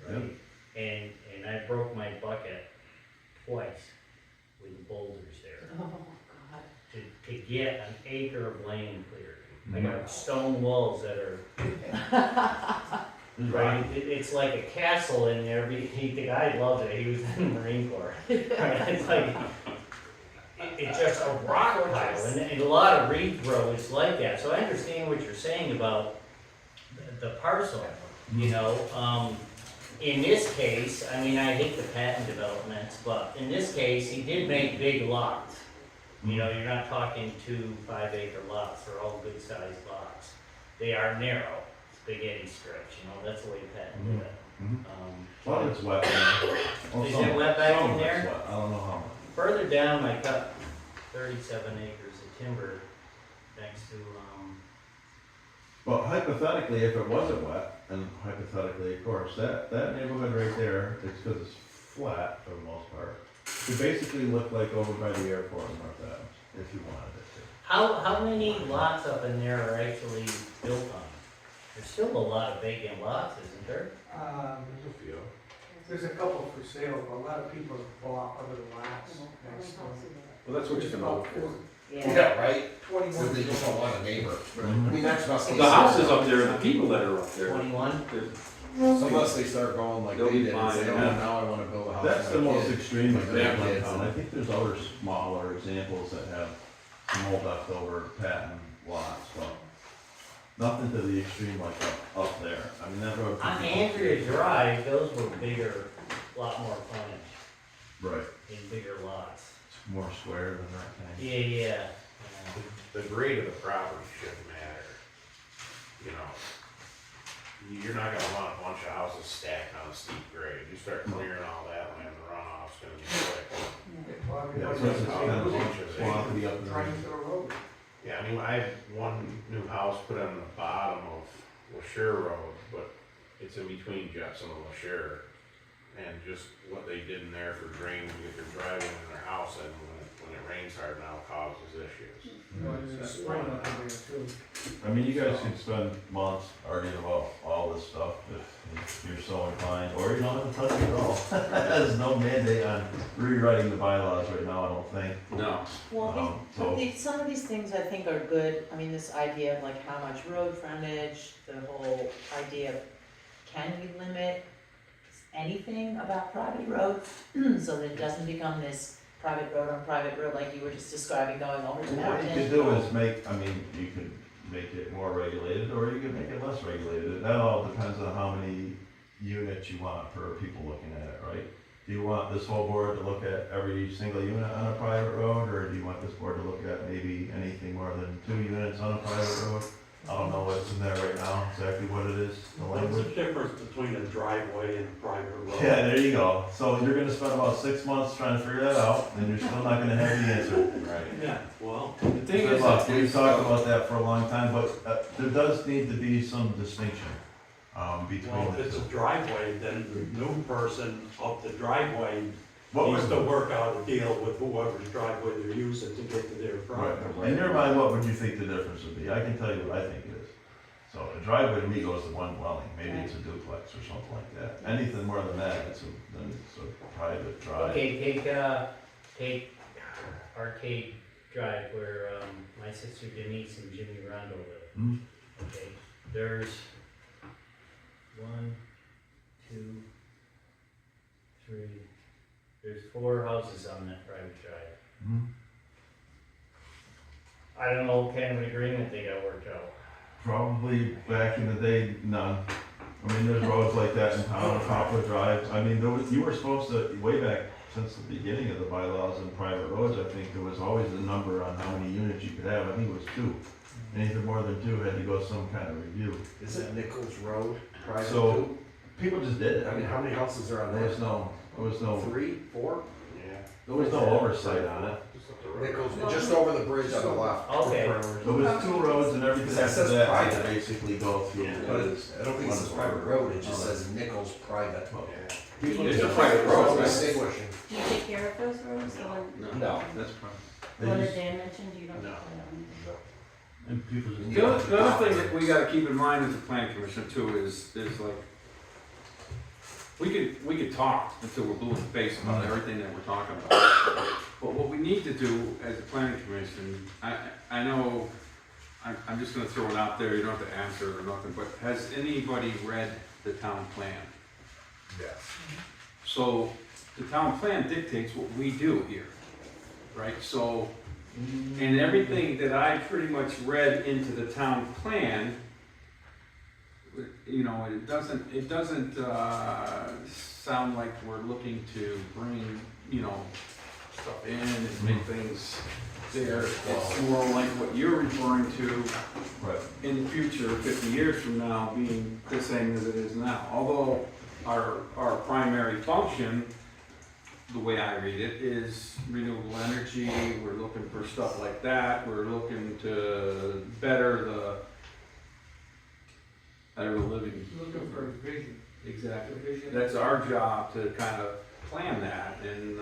right? And I broke my bucket twice with the boulders there. Oh, God. To get an acre of land cleared. I got stone walls that are, right, it's like a castle in there, the guy loved it, he was in the Marine Corps. It's like, it's just a rock pile, and a lot of Reedsboro is like that, so I understand what you're saying about the parcel, you know? In this case, I mean, I hate the patent developments, but in this case, he did make big lots. You know, you're not talking 2 5-acre lots, they're all good sized lots. They are narrow, spaghetti strips, you know, that's the way patent did it. A lot of it's wet. Well, Is some- it wet back some in of it's there? wet. I don't know how much. Further down, I cut 37 acres of timber next to, Well, hypothetically, if it wasn't wet, and hypothetically, of course, that neighborhood right there, it's because it's flat for the most part. It basically looked like over by the airport in North Adams, if you wanted it to. how many lots up in there are actually built on? There's still a lot of vacant lots, isn't there? There's a few. There's a couple for sale, but a lot of people have bought other lots next door. Well, that's what you can hope for. Yeah, right? 21. Or they just don't want a neighbor. I Mhm. mean, that's must be. The houses up there, and the people that are up there. 21? Unless they start going like They'll they be did and say, fine, oh, yeah. now I wanna build a house. That's for the my most kid. extreme My example in grandkids. town. I think there's other smaller examples that have some old leftover patent lots, but nothing to the extreme like up there. I mean, that road. On Andrea Drive, those were bigger, lot more frontage Right, in bigger lots. it's more square than that thing. Yeah. The grade of the property shouldn't matter, you know. You're not gonna want a bunch of houses stacked on a steep grade. You start clearing all that land, the runoff's gonna be quick. Well, Yeah, everybody so has it's the kind of same bunch of swampy up Trying there. to the road. Yeah, I mean, I had one new house put on the bottom of LaSure Road, but it's in between Jepson and LaSure. And just what they did in there for drainage to get their driveway in their house, and when it rains hard now, causes issues. There's a spring up in there too. I mean, you guys could spend months arguing about all this stuff if you're so inclined, or you don't have to touch it at all. There's no mandate on rewriting the bylaws right now, I don't think. No. Well, So- some of these things I think are good, I mean, this idea of like how much road frontage, the whole idea of, can we limit anything about private roads? So that it doesn't become this private road on private road like you were just describing going over the What mountain. you could do is make, I mean, you could make it more regulated, or you could make it less regulated. That all depends on how many units you want per people looking at it, right? Do you want this whole board to look at every single unit on a private road, or do you want this board to look at maybe anything more than 2 units on a private road? I don't know what's in there right now, exactly what it is, the What's language. the difference between a driveway and a private road? Yeah, there you go. So you're gonna spend about 6 months trying to figure that out, and you're still not gonna have the answer. Right. Yeah, well, The thing Good is, luck. We've talked about that for a long time, but there does need to be some distinction between well, the if it's a two. driveway, then the new person of the driveway What needs would, to work out a deal with whoever's driveway they're using to get to their right, property. in your mind, what would you think the difference would be? I can tell you what I think it is. So a driveway to me goes to one dwelling, maybe it's a duplex or something like that. Anything more than that, then it's a private drive. Okay, take Arcade Drive where, my sister Denise and Jimmy Rondo live. Hmm? Okay, there's 1, 2, 3, there's 4 houses on that private drive. Hmm? I don't know what kind of agreement they got worked out. Probably back in the day, none. I mean, there's roads like that in town, Poplar Drive. I mean, you were supposed to, way back since the beginning of the bylaws and private roads, I think there was always a number on how many units you could have. I think it was 2. Anything more than 2 had to go some kind of review. Is it Nichols Road, private So- too? People just did it. I mean, how many houses are on There there? was no, 3, 4? Yeah. there was no oversight on it. Just up the road. Nichols, just over the bridge on the left. Okay. There was 2 roads and everything That after says that private. had to basically go through. Yeah. But it's, I don't think it says private road, it just says Nichols private. Yeah. it's a private road, right? Distinguishing. Do you take care of those roads, the one, No. That's fine. They one that just- Dan mentioned, you don't? No. And people just. The other thing that we gotta keep in mind as a planning commission too is like, we could talk until we're blue in the face about everything that we're talking about. But what we need to do as a planning commission, I know, I'm just gonna throw it out there, you don't have to answer it or nothing, but has anybody read the town plan? Yes. So, the town plan dictates what we do here, right? So, and everything that I pretty much read into the town plan, you know, it doesn't sound like we're looking to bring, you know, stuff in and make things there. It's more like what you're referring to Right. in the future, 50 years from now, being the same as it is now. Although our primary function, the way I read it, is renewable energy. We're looking for stuff like that. We're looking to better the living. Looking for a vision. Exactly. Vision. That's our job to kind of plan that, and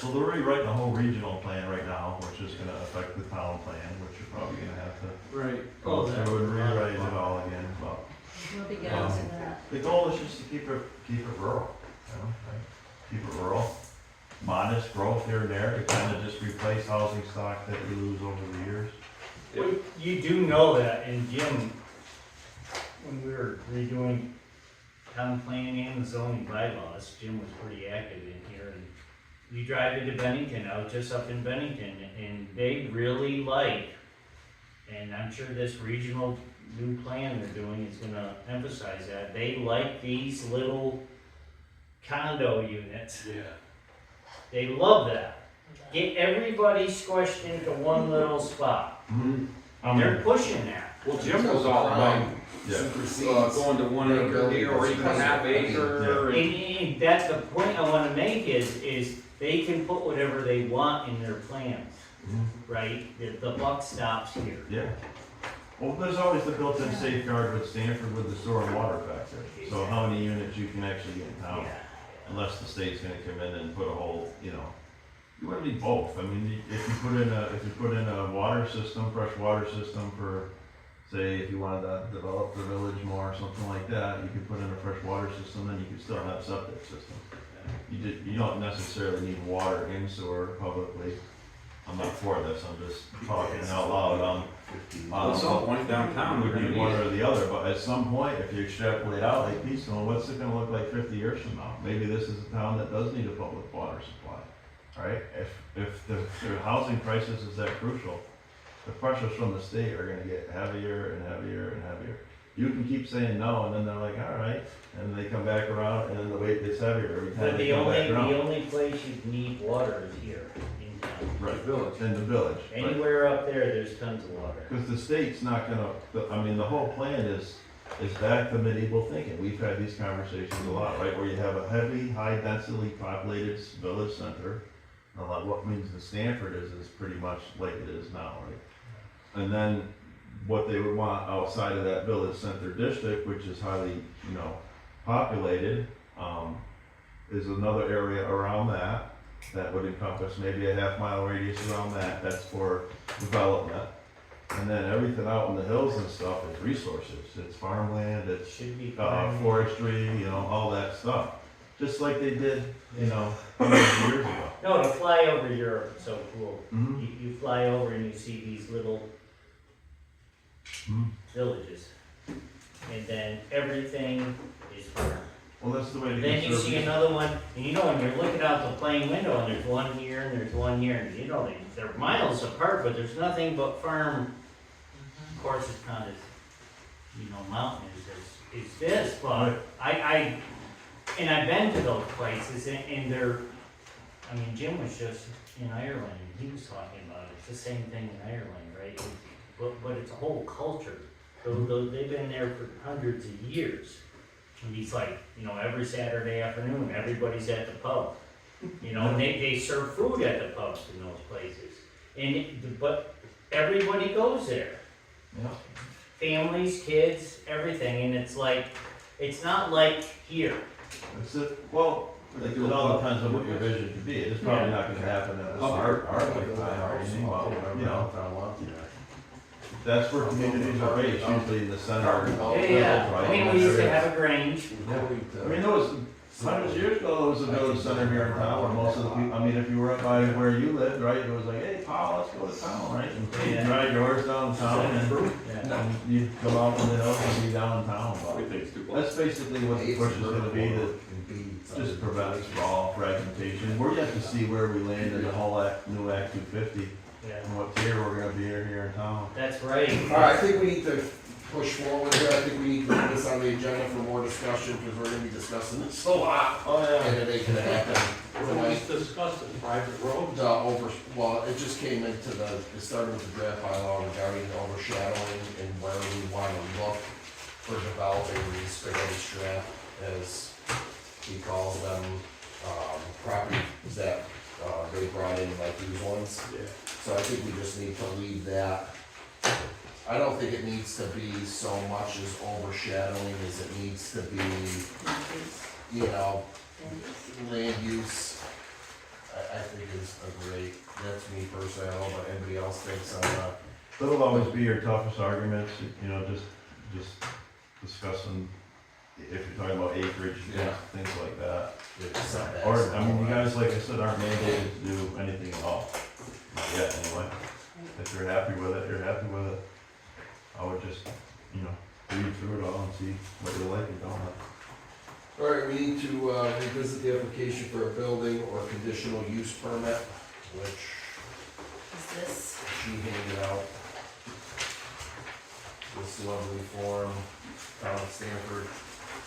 Well, they're rewriting the whole regional plan right now, which is gonna affect the town plan, which you're probably gonna have to Right. go through and rewrite it all again, but. We'll be getting to that. The goal is just to keep it rural, you know, right? Keep it rural, modest growth here and there to kind of just replace housing stock that you lose over the years. Well, you do know that, and Jim, when we were redoing town planning and zoning bylaws, Jim was pretty active in here, and you drive into Bennington, I was just up in Bennington, and they really like, and I'm sure this regional new plan they're doing is gonna emphasize that, they like these little condo units. Yeah. They love that. Get everybody squished into one little spot. They're pushing that. Well, Jim was all about going to 1 acre here or even a half acre. And that's the point I wanna make is they can put whatever they want in their plans, right? The buck stops here. Yeah. Well, there's always the built-in safeguard with Stamford with the sewer and water factor. So how many units you can actually get in town, Yeah. unless the state's gonna come in and put a whole, you know. You wanna be both. I mean, if you put in a water system, fresh water system for, say, if you wanted to develop the village more or something like that, you could put in a fresh water system, then you could still have septic systems. You don't necessarily need water in sewer publicly. I'm not for this, I'm just talking out loud. At some point downtown, we're Would gonna be need one it. or the other, but at some point, if you extrapolate out like Keystone, what's it gonna look like 50 years from now? Maybe this is a town that does need a public water supply, right? If the housing crisis is that crucial, the pressures from the state are gonna get heavier and heavier and heavier. You can keep saying no, and then they're like, all right, and they come back around, and then the weight gets heavier every time But they the come back around. only place you need water is here in town. Right, village, in the village. right. Anywhere up there, there's tons of water. Because the state's not gonna, I mean, the whole plan is back to medieval thinking. We've had these conversations a lot, right? Where you have a heavy, high densely populated village center. A lot, what means the Stamford is pretty much like it is now, right? And then what they would want outside of that village center district, which is highly, you know, populated, is another area around that would encompass maybe a half-mile radius around that. That's for development. And then everything out in the hills and stuff is resources. It's farmland, it's Should be. forestry, you know, all that stuff. Just like they did, you know, hundreds of years ago. No, to fly over Europe is so cool. Mhm. You fly over and you see these little Mhm. villages. And then everything is farm. Well, that's the way to Then get you see service. another one, and you know, when you're looking out the plane window, and there's one here, and there's one here, and you know, they're miles apart, but there's nothing but farm. Of course, it's not as, you know, mountainous as this, but and I've been to those places, and they're, I mean, Jim was just in Ireland, and he was talking about it, it's the same thing in Ireland, right? But it's a whole culture, they've been there for hundreds of years. And he's like, you know, every Saturday afternoon, everybody's at the pub. You know, and they serve food at the pubs in those places. But everybody goes there. Yeah. Families, kids, everything, and it's like, it's not like here. That's it. Well, it all depends on what your vision could be. It's probably not gonna happen in this our lifetime or anything, but, you know, that's where communities are based, usually in the center. Yeah. right? I mean, we used to have a Grange. I mean, there was, hundreds of years ago, there was a village center here in town where most of the people, I mean, if you were up by where you lived, right, it was like, hey, Paul, let's go to town, right? And you drive yours downtown and you come out in the hills and be downtown, but that's basically what the push is gonna be, to just prevent sprawl, fragmentation. We're yet to see where we land in the whole new Act 250 Yeah, and what tier we're gonna be here in town. that's right. Alright, I think we need to push forward here, I think we need to put this on the agenda for more discussion, because we're gonna be discussing this a lot. Oh, And it ain't gonna happen We're tonight. discussing private roads. Well, it just came into it started with the draft bylaw regarding overshadowing and where we wanna look for developing these spaghetti strap, as he calls them, properties that, they brought in, like these ones. Yeah. So I think we just need to leave that. I don't think it needs to be so much as overshadowing as it needs to be, you know, land use I think is a great, that's me personally, I don't know what anybody else thinks on that. That'll always be your toughest arguments, you know, just discussing, if you're talking about acreage, Yeah. things like that. It's not that Or, I simple. mean, you guys, like I said, aren't mandated to do anything at all. Not yet, anyway. If you're happy with it, you're happy with it. I would just, you know, read through it all and see what you like and don't like. Alright, we need to revisit the application for a building or conditional use permit, which Is this, she handed out. This lovely form, down at Stamford.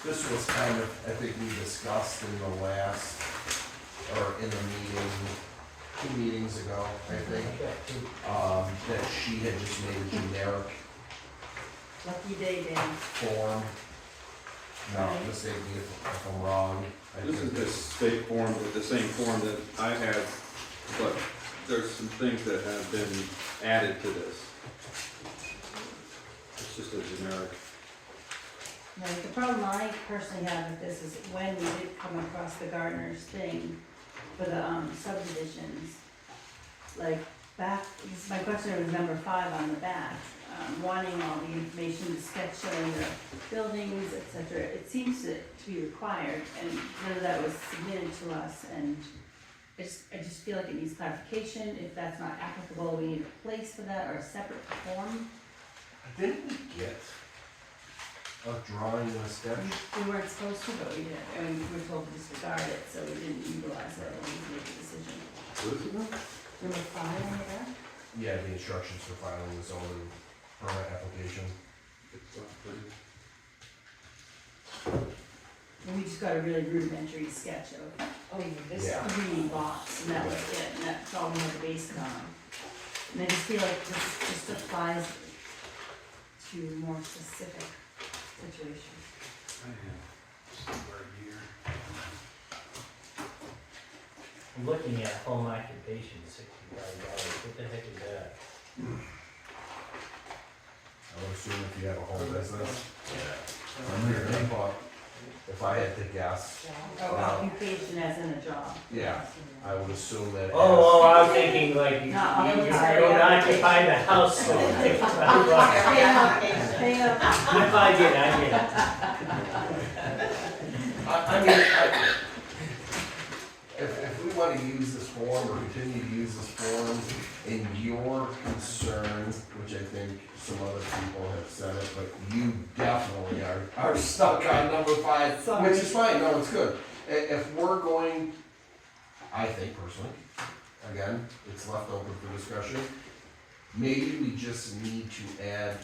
This was kind of, I think we discussed in the last, or in the meeting, 2 meetings ago, I think, that she had just made a generic lucky day, Dan. form. No, mistake me if I'm wrong. I This is think the state form, the same form that I had, but there's some things that have been added to this. It's just a generic. Right, the problem I personally have with this is when we did come across the gardener's thing for the subdivisions, like back, this is my question was number 5 on the back, wanting all the information, the sketch showing the buildings, et cetera. It seems to be required, and none of that was submitted to us, and I just feel like it needs clarification. If that's not applicable, we need a place for that or a separate form. Didn't we get a drawing and a sketch? We weren't supposed to, but we did, and we were told to disregard it, so we didn't utilize it when we made the decision. Number 5 on the back? Yeah, the instructions for filing the zoning permit application. And we just got a really rudimentary sketch of Oh, this Yeah. 3 lots, and that was it, and that's all we had to base it on. And I just feel like this just applies to more specific situations. I have somewhere here. I'm looking at home occupation, $65, what the heck is that? I would assume if you have a home business. Yeah. But if I had to guess, Oh, occupation as in a job. yeah, I would assume that. Oh, I was thinking like you No, don't yeah. occupy the house, so it's $65. Pay up. I get it. I mean, if we want to use this form or continue to use this form, in your concern, which I think some other people have said it, but you definitely are stuck on number 5, Sorry. which is fine, no, it's good. If we're going, I think personally, again, it's left open for discussion, maybe we just need to add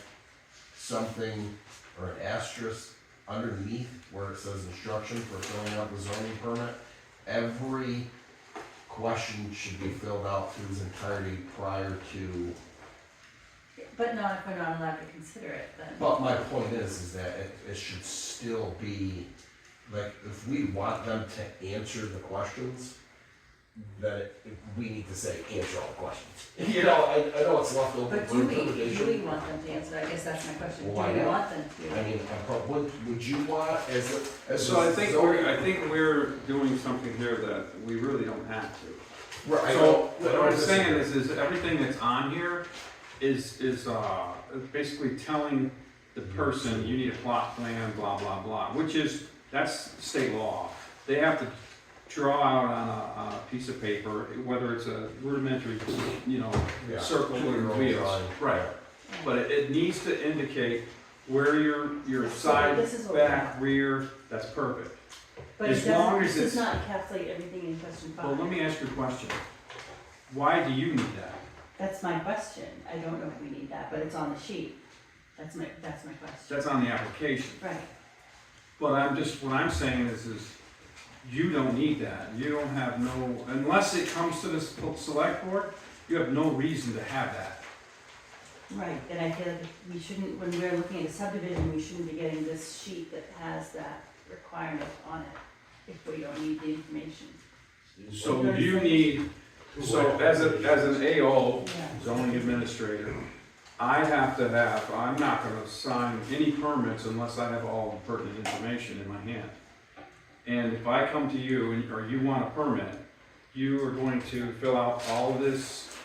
something or an asterisk underneath where it says instruction for filling out the zoning permit. Every question should be filled out through its entirety prior to, But not if we're not allowed to consider it, then. but my point is that it should still be, like, if we want them to answer the questions, then we need to say, answer all the questions. You know, I know it's left open But for do we interpretation. want them to answer? I guess that's my question. Do Well, why we not? want them to? I mean, would you want, as So a I think we're doing something here that we really don't have to. Right, So I what don't I'm saying disagree. is everything that's on here is basically telling the person, you need a plot plan, blah, blah, blah, which is, that's state law. They have to draw out on a piece of paper, whether it's a rudimentary, Yeah. circle with Two-year-old wheels. drawing. Right, but it needs to indicate where your side, This is what we back, have. rear, that's perfect. But as it long doesn't, as this does it's- not encapsulate everything in question 5. Well, let me ask you a question. Why do you need that? That's my question. I don't know if we need that, but it's on the sheet. That's my question. That's on the application. Right. But what I'm saying is you don't need that. You don't have no, unless it comes to this select board, you have no reason to have that. Right, and I feel like we shouldn't, when we're looking at a subdivision, we shouldn't be getting this sheet that has that requirement on it, if we don't need the information. So you need, so as an AO, zoning administrator, I'm not gonna sign any permits unless I have all the pertinent information in my hand. And if I come to you or you want a permit, you are going to fill out all of this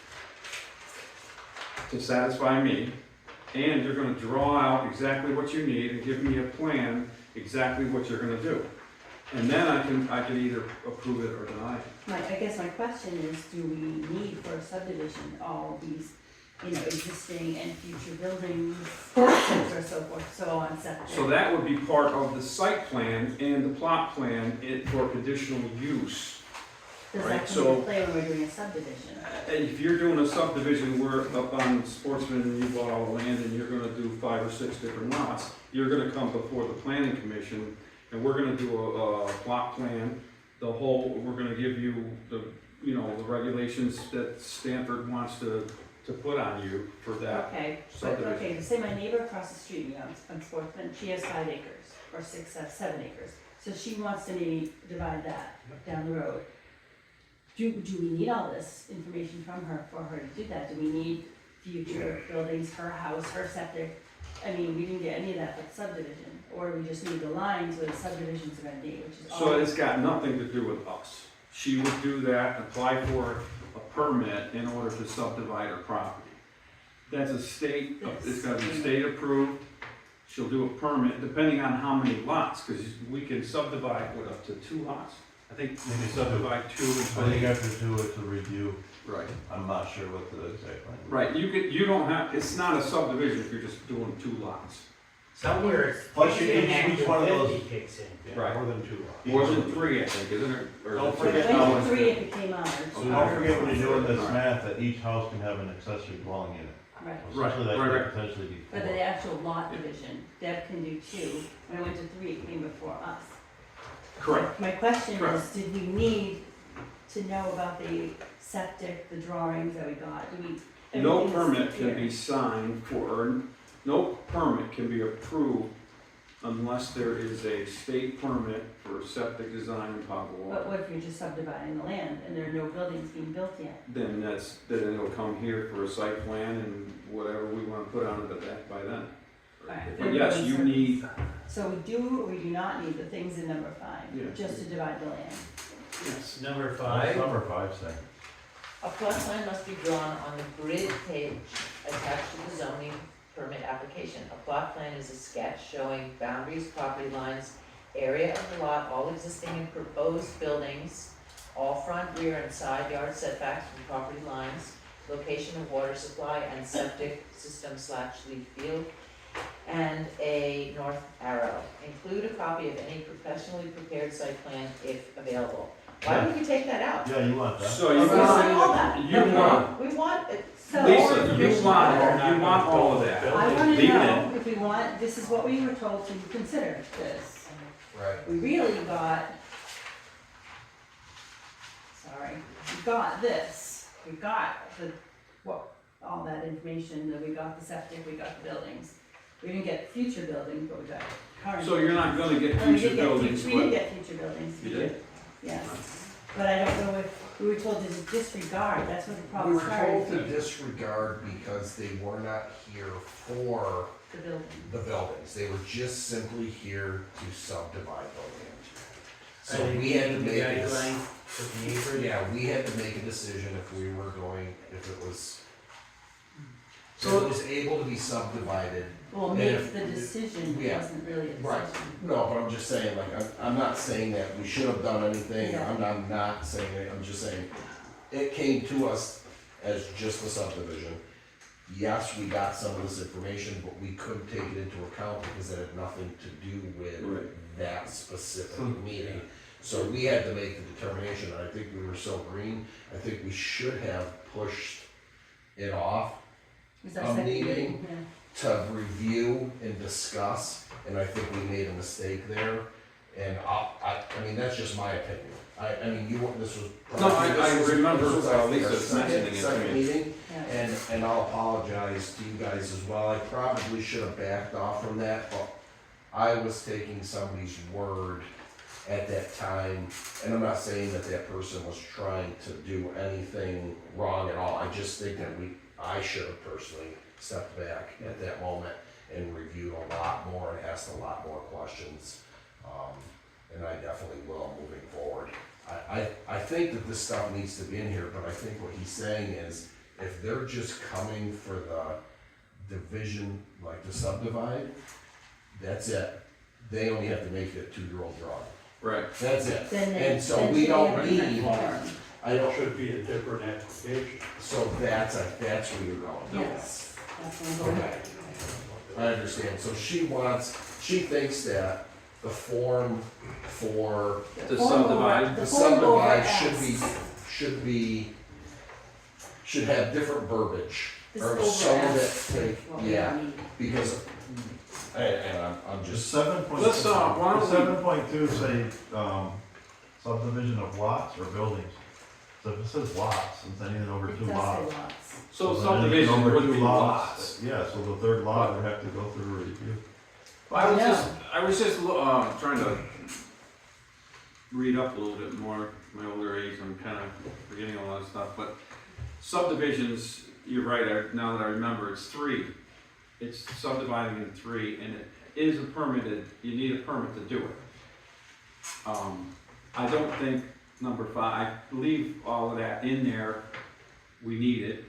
to satisfy me, and you're gonna draw out exactly what you need and give me a plan, exactly what you're gonna do. And then I can either approve it or deny it. I guess my question is, do we need for a subdivision all these, existing and future buildings, or so forth, so on, septic? So that would be part of the site plan and the plot plan for conditional use. Does right, that come so- into play when we're doing a subdivision? If you're doing a subdivision where up on Sportsman, you bought all the land and you're gonna do 5 or 6 different lots, you're gonna come before the planning commission, and we're gonna do a plot plan, we're gonna give you the regulations that Stamford wants to put on you for that Okay, but, subdivision. okay, say my neighbor across the street, on Sportsman, she has 5 acres, or 6, 7 acres. So she wants to maybe divide that down the road. Do we need all this information from her for her to do that? Do we need future buildings, her house, her septic? I mean, we didn't get any of that with subdivision, or we just need the lines where the subdivisions are gonna be, which is all. So it's got nothing to do with us. She would do that, apply for a permit in order to subdivide her property. That's a state, it's gotta be state approved. She'll do a permit depending on how many lots, because we can subdivide with up to 2 lots. I think we can subdivide 2 and I think 20. after two, it's a review. Right. I'm not sure what the exact plan. Right, you don't have, it's not a subdivision if you're just doing 2 lots. Somewhere it's. Plus you an each Act of one of those- 50 kicks in. Yeah, Right. more than 2 lots. More than 3, I think, isn't it? Or Don't is it But forget it went now- to 3 if it came on, or So two. don't forget when you're doing this Alright. math, that each house can have an accessory dwelling unit. Right. Essentially, that right, could right. potentially be But 4. the actual lot division, Deb can do 2. When it went to 3, it came before us. Correct. My question is, Correct. did we need to know about the septic, the drawings that we got? Do we? No everything's permit can here. be signed or no permit can be approved unless there is a state permit for septic design and potable But water. what if you're just subdividing the land and there are no buildings being built yet? Then it'll come here for a site plan and whatever we wanna put on it by then. Alright. But yes, you need, So we do or we do not need the things in number 5, Yeah. just to divide the land? yes, Number What's 5, number 5 say? A plot plan must be drawn on the grid page attached to the zoning permit application. A plot plan is a sketch showing boundaries, property lines, area of the lot, all existing and proposed buildings, all front, rear, and side yard setbacks from property lines, location of water supply and septic system / leach field, and a north arrow. Include a copy of any professionally prepared site plan if available. Why would we take that out? Yeah, you want that. so We you want want, all that. you want, We want it. So- Lisa, you want all of that. I wanna Leave it know if we want, this is what we were told to consider this. Right. We really got, we got this, we got all that information, that we got the septic, we got the buildings. We didn't get future buildings, but we got current. So you're not gonna get No, we future did get buildings, We did but get future buildings. you did? Yes, but I don't know if, we were told to disregard, that's what the We problem were told started, to disregard because they were not here for the building. the buildings. They were just simply here to subdivide the land. are So they we had to giving make you a guidelines for the neighbors? yeah, we had to make a decision if we were going, if it was able to be subdivided. Well, And make if- the decision, it yeah. wasn't really a Right. decision. No, but I'm just saying, like, I'm not saying that we should have done anything, Yeah. I'm not saying it, I'm just saying, it came to us as just a subdivision. Yes, we got some of this information, but we couldn't take it into account because it had nothing to do with Right. that specific meeting. So we had to make the determination, and I think we were so green, I think we should have pushed it off Was our A second meeting. yeah. to review and discuss, and I think we made a mistake there. And I mean, that's just my opinion. I mean, this was. No, I this was- remember, this was, I think, our Lisa mentioning it to second me. meeting, Yeah. and I'll apologize to you guys as well. I probably should have backed off from that, but I was taking somebody's word at that time, and I'm not saying that that person was trying to do anything wrong at all. I just think that I should have personally stepped back at that moment and reviewed a lot more and asked a lot more questions. And I definitely will moving forward. I think that this stuff needs to be in here, but I think what he's saying is, if they're just coming for the division, like the subdivide, that's it. They only have to make it a 2-year-old drawing. Right. That's it. Then they, And so then we they don't have a different need- form. I don't, Should be a different application. so that's where you're going. Yes, that's what I'm going. Okay. I understand. So she thinks that the form for To form over- subdivide. the form over subdivide X. should have different verbiage. This Or over some of X it, is what we yeah, need. because, and I'm Just just, 7.2. Let's, why don't we- 7.2 say, subdivision of lots or buildings. So if it says lots, it's anything over It 2 does lots. say lots. So then anything subdivision over would 2 be lots. Yeah, so the third lot would have to go through a review. I was just trying to read up a little bit more. My older age, I'm kind of forgetting a lot of stuff. But subdivisions, you're right. Now that I remember, it's 3. It's subdividing in 3, and it is a permitted. You need a permit to do it. I don't think number 5. I believe all of that in there. We need it.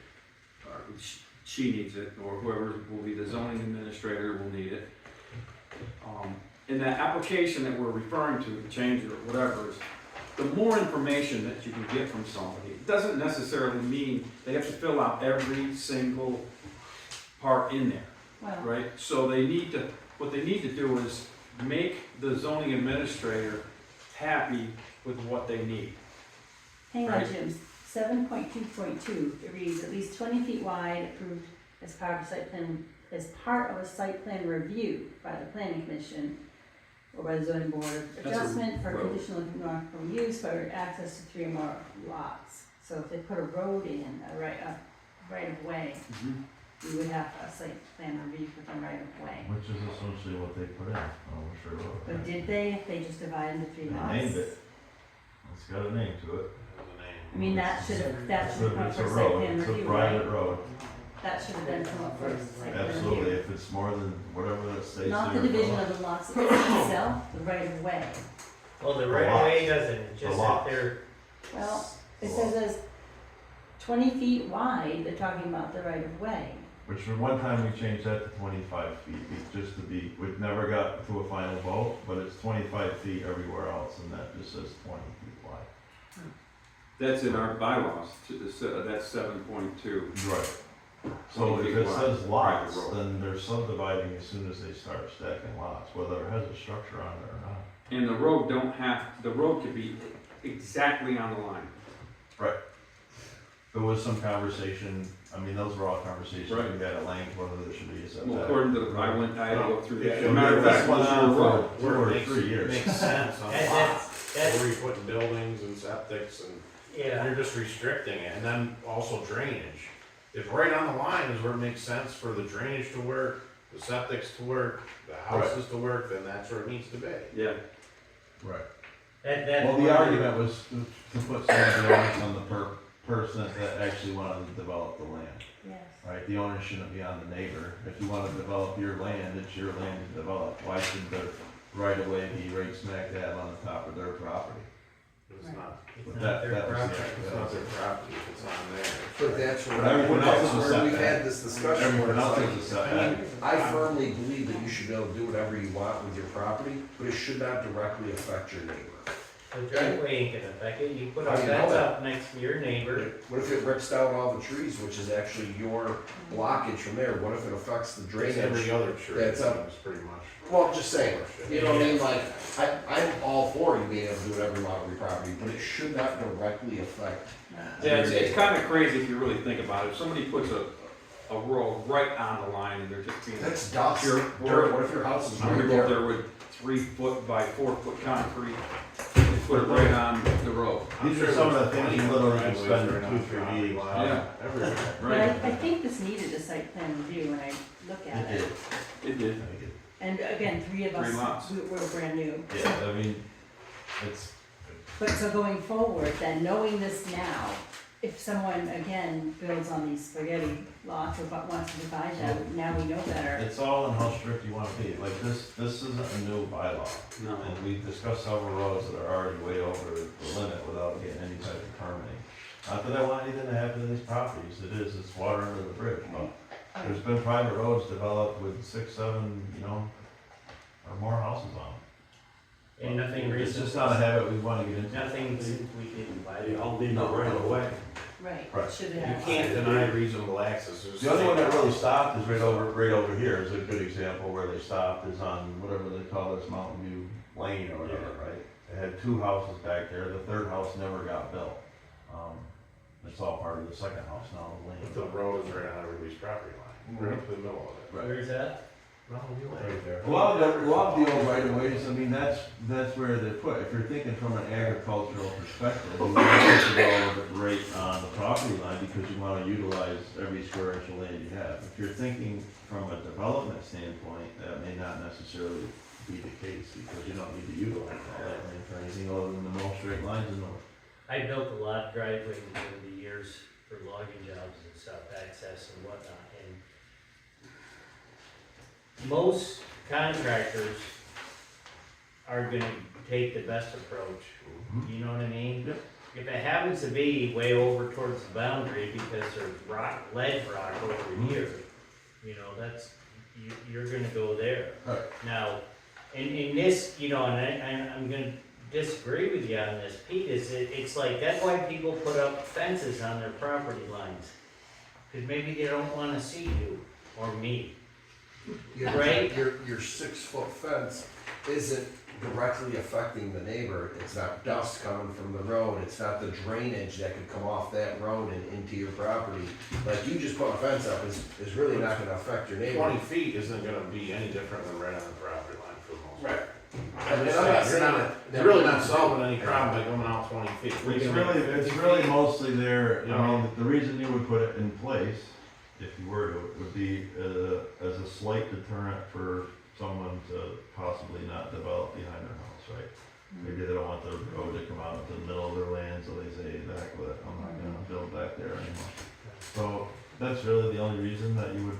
Or she needs it, or whoever will be the zoning administrator will need it. In that application that we're referring to, the change or whatever, is the more information that you can get from somebody, it doesn't necessarily mean they have to fill out every single part in there, Well, right? So what they need to do is make the zoning administrator happy with what they need. hang on, Right. Jim, 7.2.2, it reads, at least 20 feet wide, approved as part of a site plan review by the planning commission or by the zoning board of That's a adjustment for road. conditional economical use for access to 3 or more lots. So if they put a road in, a right of way, we would have a site plan review for the right of way. Which is essentially what they put in, sure. But did they, if they just divided into 3 They lots? named it. It's got a name to it. I mean, that should have come up It's for a site road, plan it's a review, private right? road. That should have then come up for site plan review. Absolutely, if it's more than whatever that states there. Not the division of the lots itself, the right of way. Well, the right of way doesn't, just lot. that they're, Well, it says as 20 feet wide, they're talking about the right of way. Which for one time we changed that to 25 feet, just to be, we've never got to a final vote, but it's 25 feet everywhere else, and that just says 20 feet wide. That's in our bylaws. That's 7.2. Right. So 20 if feet it wide, says lots, private road. then they're subdividing as soon as they start stacking lots, whether it has a structure on it or not. And the road could be exactly on the line. There was some conversation, I mean, those were all conversations Right. we had at length, whether there should be a setback. Well, according to the, I had to go through that. As Yeah, a matter of fact, this went once on you're road. for 2 or 3 years. Makes sense on That- lots, that's- where you put buildings and septics and yeah. you're just restricting it, and then also drainage. If right on the line is where it makes sense for the drainage to work, the septics to work, the houses to work, then that's where it needs to be. Yeah. Right. That's Well, the one of argument was to put some of the onus on the person that actually wanted to develop the land, Yes. right? The onus shouldn't be on the neighbor. If you wanna develop your land, it's your land to develop. Why should the right of way be right smack dab on the top of their property? It's Right. not, It's But not that their was the property. it's not their property if it's on there. but that's But everyone else is a where we've setback. had this discussion. Everyone else It's is a like, setback. I firmly believe that you should be able to do whatever you want with your property, but it should not directly affect your neighbor. The driveway ain't gonna affect it, you put a How do you know fence that? up next to your neighbor, What if it rips down all the trees, which is actually your blockage from there? What if it affects the It's every drainage? other tree, That's up. it's pretty much. Well, I'm just saying, you know what I mean, like, I'm all for you being able to do whatever you want with your property, but it should not directly affect. Yeah, it's kind of crazy if you really think about it. If somebody puts a road right on the line and they're just being. That's dust, Your- dirt, what if your house is I'm right gonna go up there? there with 3 foot by 4 foot concrete and put it right on the road. These are some of the things you literally can spend 2-3 meetings on. Yeah. Everywhere. But I think this needed a site plan review when I look at It it. did. It did. And again, 3 of 3 lots. us, we're brand new. Yeah, I mean, it's, But so going forward, then knowing this now, if someone, again, builds on these spaghetti lots or wants to divide them, now we know better. It's all in how strict you wanna be, like this isn't a new bylaw. No. And we've discussed several roads that are already way over the limit without getting any type of permitting. Not that I want anything to happen to these properties, it's water under the bridge, but there's been private roads developed with 6, 7, or more houses on them. And nothing It's recent, just not a habit we wanna get into. nothing since we didn't buy They it. all need it right away. Right, Right. should You have. can't deny reasonable access. There's The only one that really state stopped is right over here is a good example where they stopped is on whatever they call this Mountain View Lane or whatever, right? They had 2 houses back there, the third house never got built. It's all part of the second house now, the But the lane. road is right on everybody's property line, right up to the middle of it. Right. Where's that? Mountain View Lane. Right there. A lot of the old right of ways, I mean, that's where they put, if you're thinking from an agricultural perspective, you want to put all of it right on the property line because you wanna utilize every square inch of land you have. If you're thinking from a development standpoint, that may not necessarily be the case because you don't need to utilize all that land for anything other than the no straight lines in the. I built a lot of driveways over the years for logging jobs and stuff, access and whatnot, and most contractors are gonna take the best approach, you know what I mean? Yep. If it happens to be way over towards the boundary because there's ledge rock over here, that's, you're gonna go there. Right. Now, in this, and I'm gonna disagree with you on this, Pete, it's like, that's why people put up fences on their property lines. Cause maybe they don't wanna see you or me. Yeah, Right. Your 6-foot fence isn't directly affecting the neighbor, it's not dust coming from the road, it's not the drainage that could come off that road and into your property. Like, you just put a fence up is really not gonna affect your neighbor. 20 feet isn't gonna be any different than right on the property line for the most part. Right. I'm And just I'm not saying, saying you're really not solving any problem by going out 20 feet. We're It's gonna make really, 50 it's really feet. mostly there, You I mean, know? the reason you would put it in place, if you were to, would be, as a slight deterrent for someone to possibly not develop behind their house, right? Maybe they don't want the road to come out into the middle of their land, so they say, back with it, I'm not gonna build back there anymore. So, that's really the only reason that you would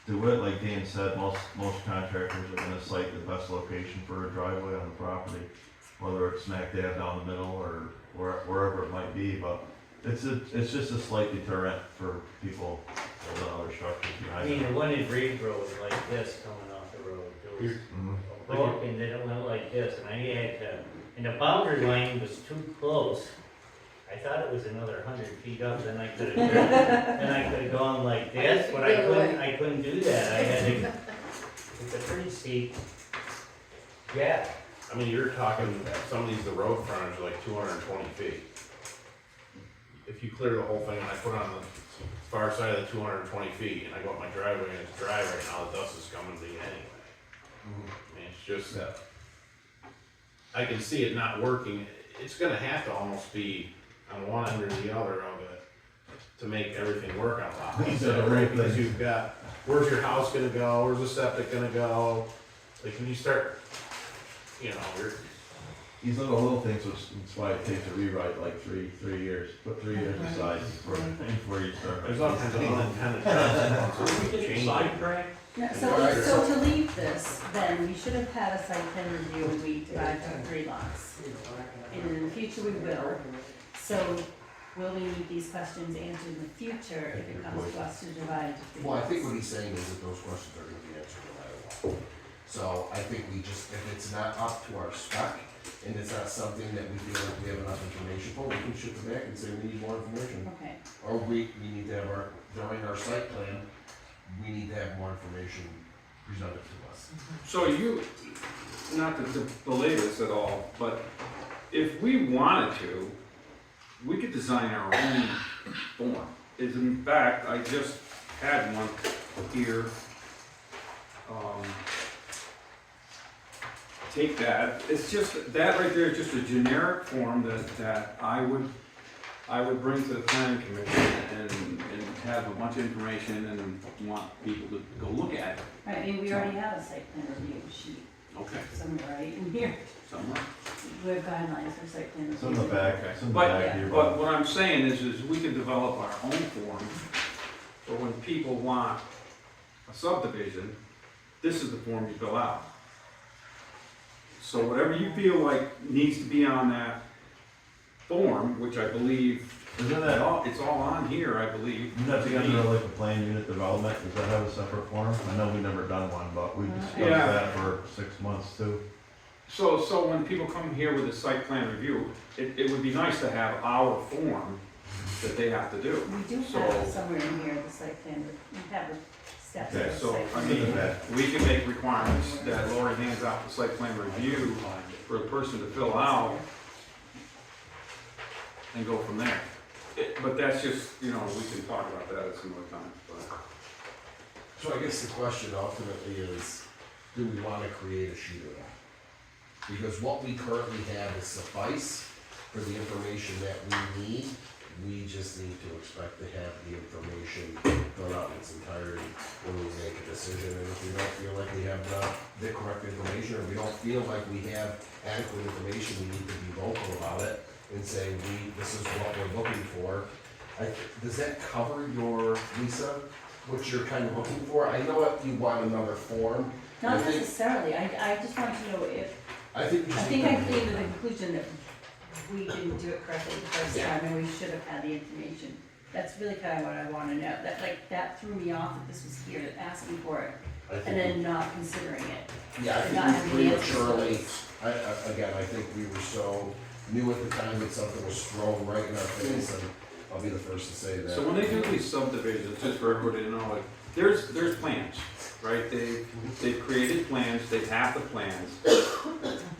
do it, like Dan said, most contractors are gonna cite the best location for a driveway on the property, whether it's smack dab down the middle or wherever it might be, but it's just a slight deterrent for people building other structures I behind mean, them. the one in Reed Road was like this coming off the road, there was Mhm. a brook and then it went like this, and I had to, and the boundary line was too close. I thought it was another 100 feet up, then I could've gone like this, but I couldn't do that, I had to, it's a pretty steep gap. I mean, you're talking, some of these, the road frontage are like 220 feet. If you clear the whole thing and I put on the far side of the 220 feet and I go up my driveway and it's dry right now, the dust is coming to you anyway. I mean, it's just, Yeah. I can see it not working. It's gonna have to almost be on one end or the other of it to make everything work on a lot. These are the right Because things. you've got, where's your house gonna go, where's the septic gonna go? Like, when you start, you're, These little things, that's why it takes a rewrite like three years, put 3 years aside before you start. there's all kinds of unintended consequences. Change it. No, Alright, so to leave this, then we should have had a site plan review and we divided to 3 lots. And in the future we will. So will we need these questions answered in the future if it comes to us to divide into 3 Well, I lots? think what he's saying is that those questions are gonna be answered no matter what. So I think we just, if it's not up to our spec, and it's not something that we feel like we have enough information for, we can ship it back and say we need more information. Okay, Or we need to have during our site plan, we need to have more information presented to us. So not to belay this at all, but if we wanted to, we could design our own form. As in fact, I just had one here. Take that, it's just, that right there is just a generic form that I would bring to the planning commission and have a bunch of information and want people to go look at it. right, I mean, we already have a site plan review sheet Okay, somewhere right in here somewhere. have guidelines for site plan It's in the review. back, Okay. it's in the But- back here. But what I'm saying is we can develop our own form, for when people want a subdivision, this is the form you fill out. So whatever you feel like needs to be on that form, which I believe, Isn't that, it's all on here, I believe. isn't that the under like the plan unit development, does that have a separate form? I know we never done one, but we discussed Yeah. that for 6 months too. So when people come here with a site plan review, it would be nice to have our form that they have to do. We do So- have somewhere in here, the site plan, we have the steps of Okay, the So, site I plan. mean, Isn't that- we can make requirements that Lori hands out the site plan review for a person to fill out and go from there. But that's just, we can talk about that at some other time, but. So I guess the question ultimately is, do we wanna create a sheet of that? Because what we currently have is suffice for the information that we need. We just need to expect to have the information filled out in its entirety when we make a decision. And if we don't feel like we have the correct information, or we don't feel like we have adequate information, we need to be vocal about it and say, this is what we're looking for. Does that cover your, Lisa, what you're kind of looking for? I know you want another form. Not I think- necessarily, I just want to know if, I think we I should. think I came to the conclusion that we didn't do it correctly the first Yeah. time, and we should have had the information. That's really kind of what I wanna know, that threw me off that this was here, asking for it, I think and then not considering it. Yeah, I not think we having the answers. prematurely, again, I think we were so new at the time that something was thrown right in our face, and I'll be the first to say that. So when they do these subdivisions, just for everybody to know, like, there's plans, right? They've created plans, they have the plans.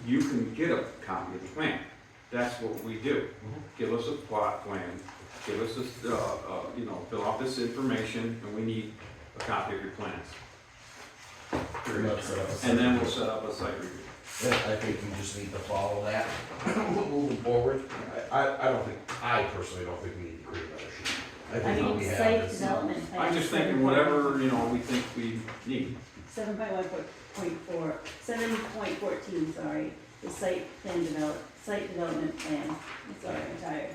You can get a copy of the plan. That's what we do. Give us a plot plan, give us this, fill out this information, and we need a copy of your plans. Pretty much set up a And then site. we'll set up a site review. And I think you just need to follow that moving forward. I personally don't think we need to create another sheet. I think what mean, we have site is- development plan. I'm just thinking whatever, we think we need. 7.14, sorry, the site development plan, I'm sorry, I'm tired.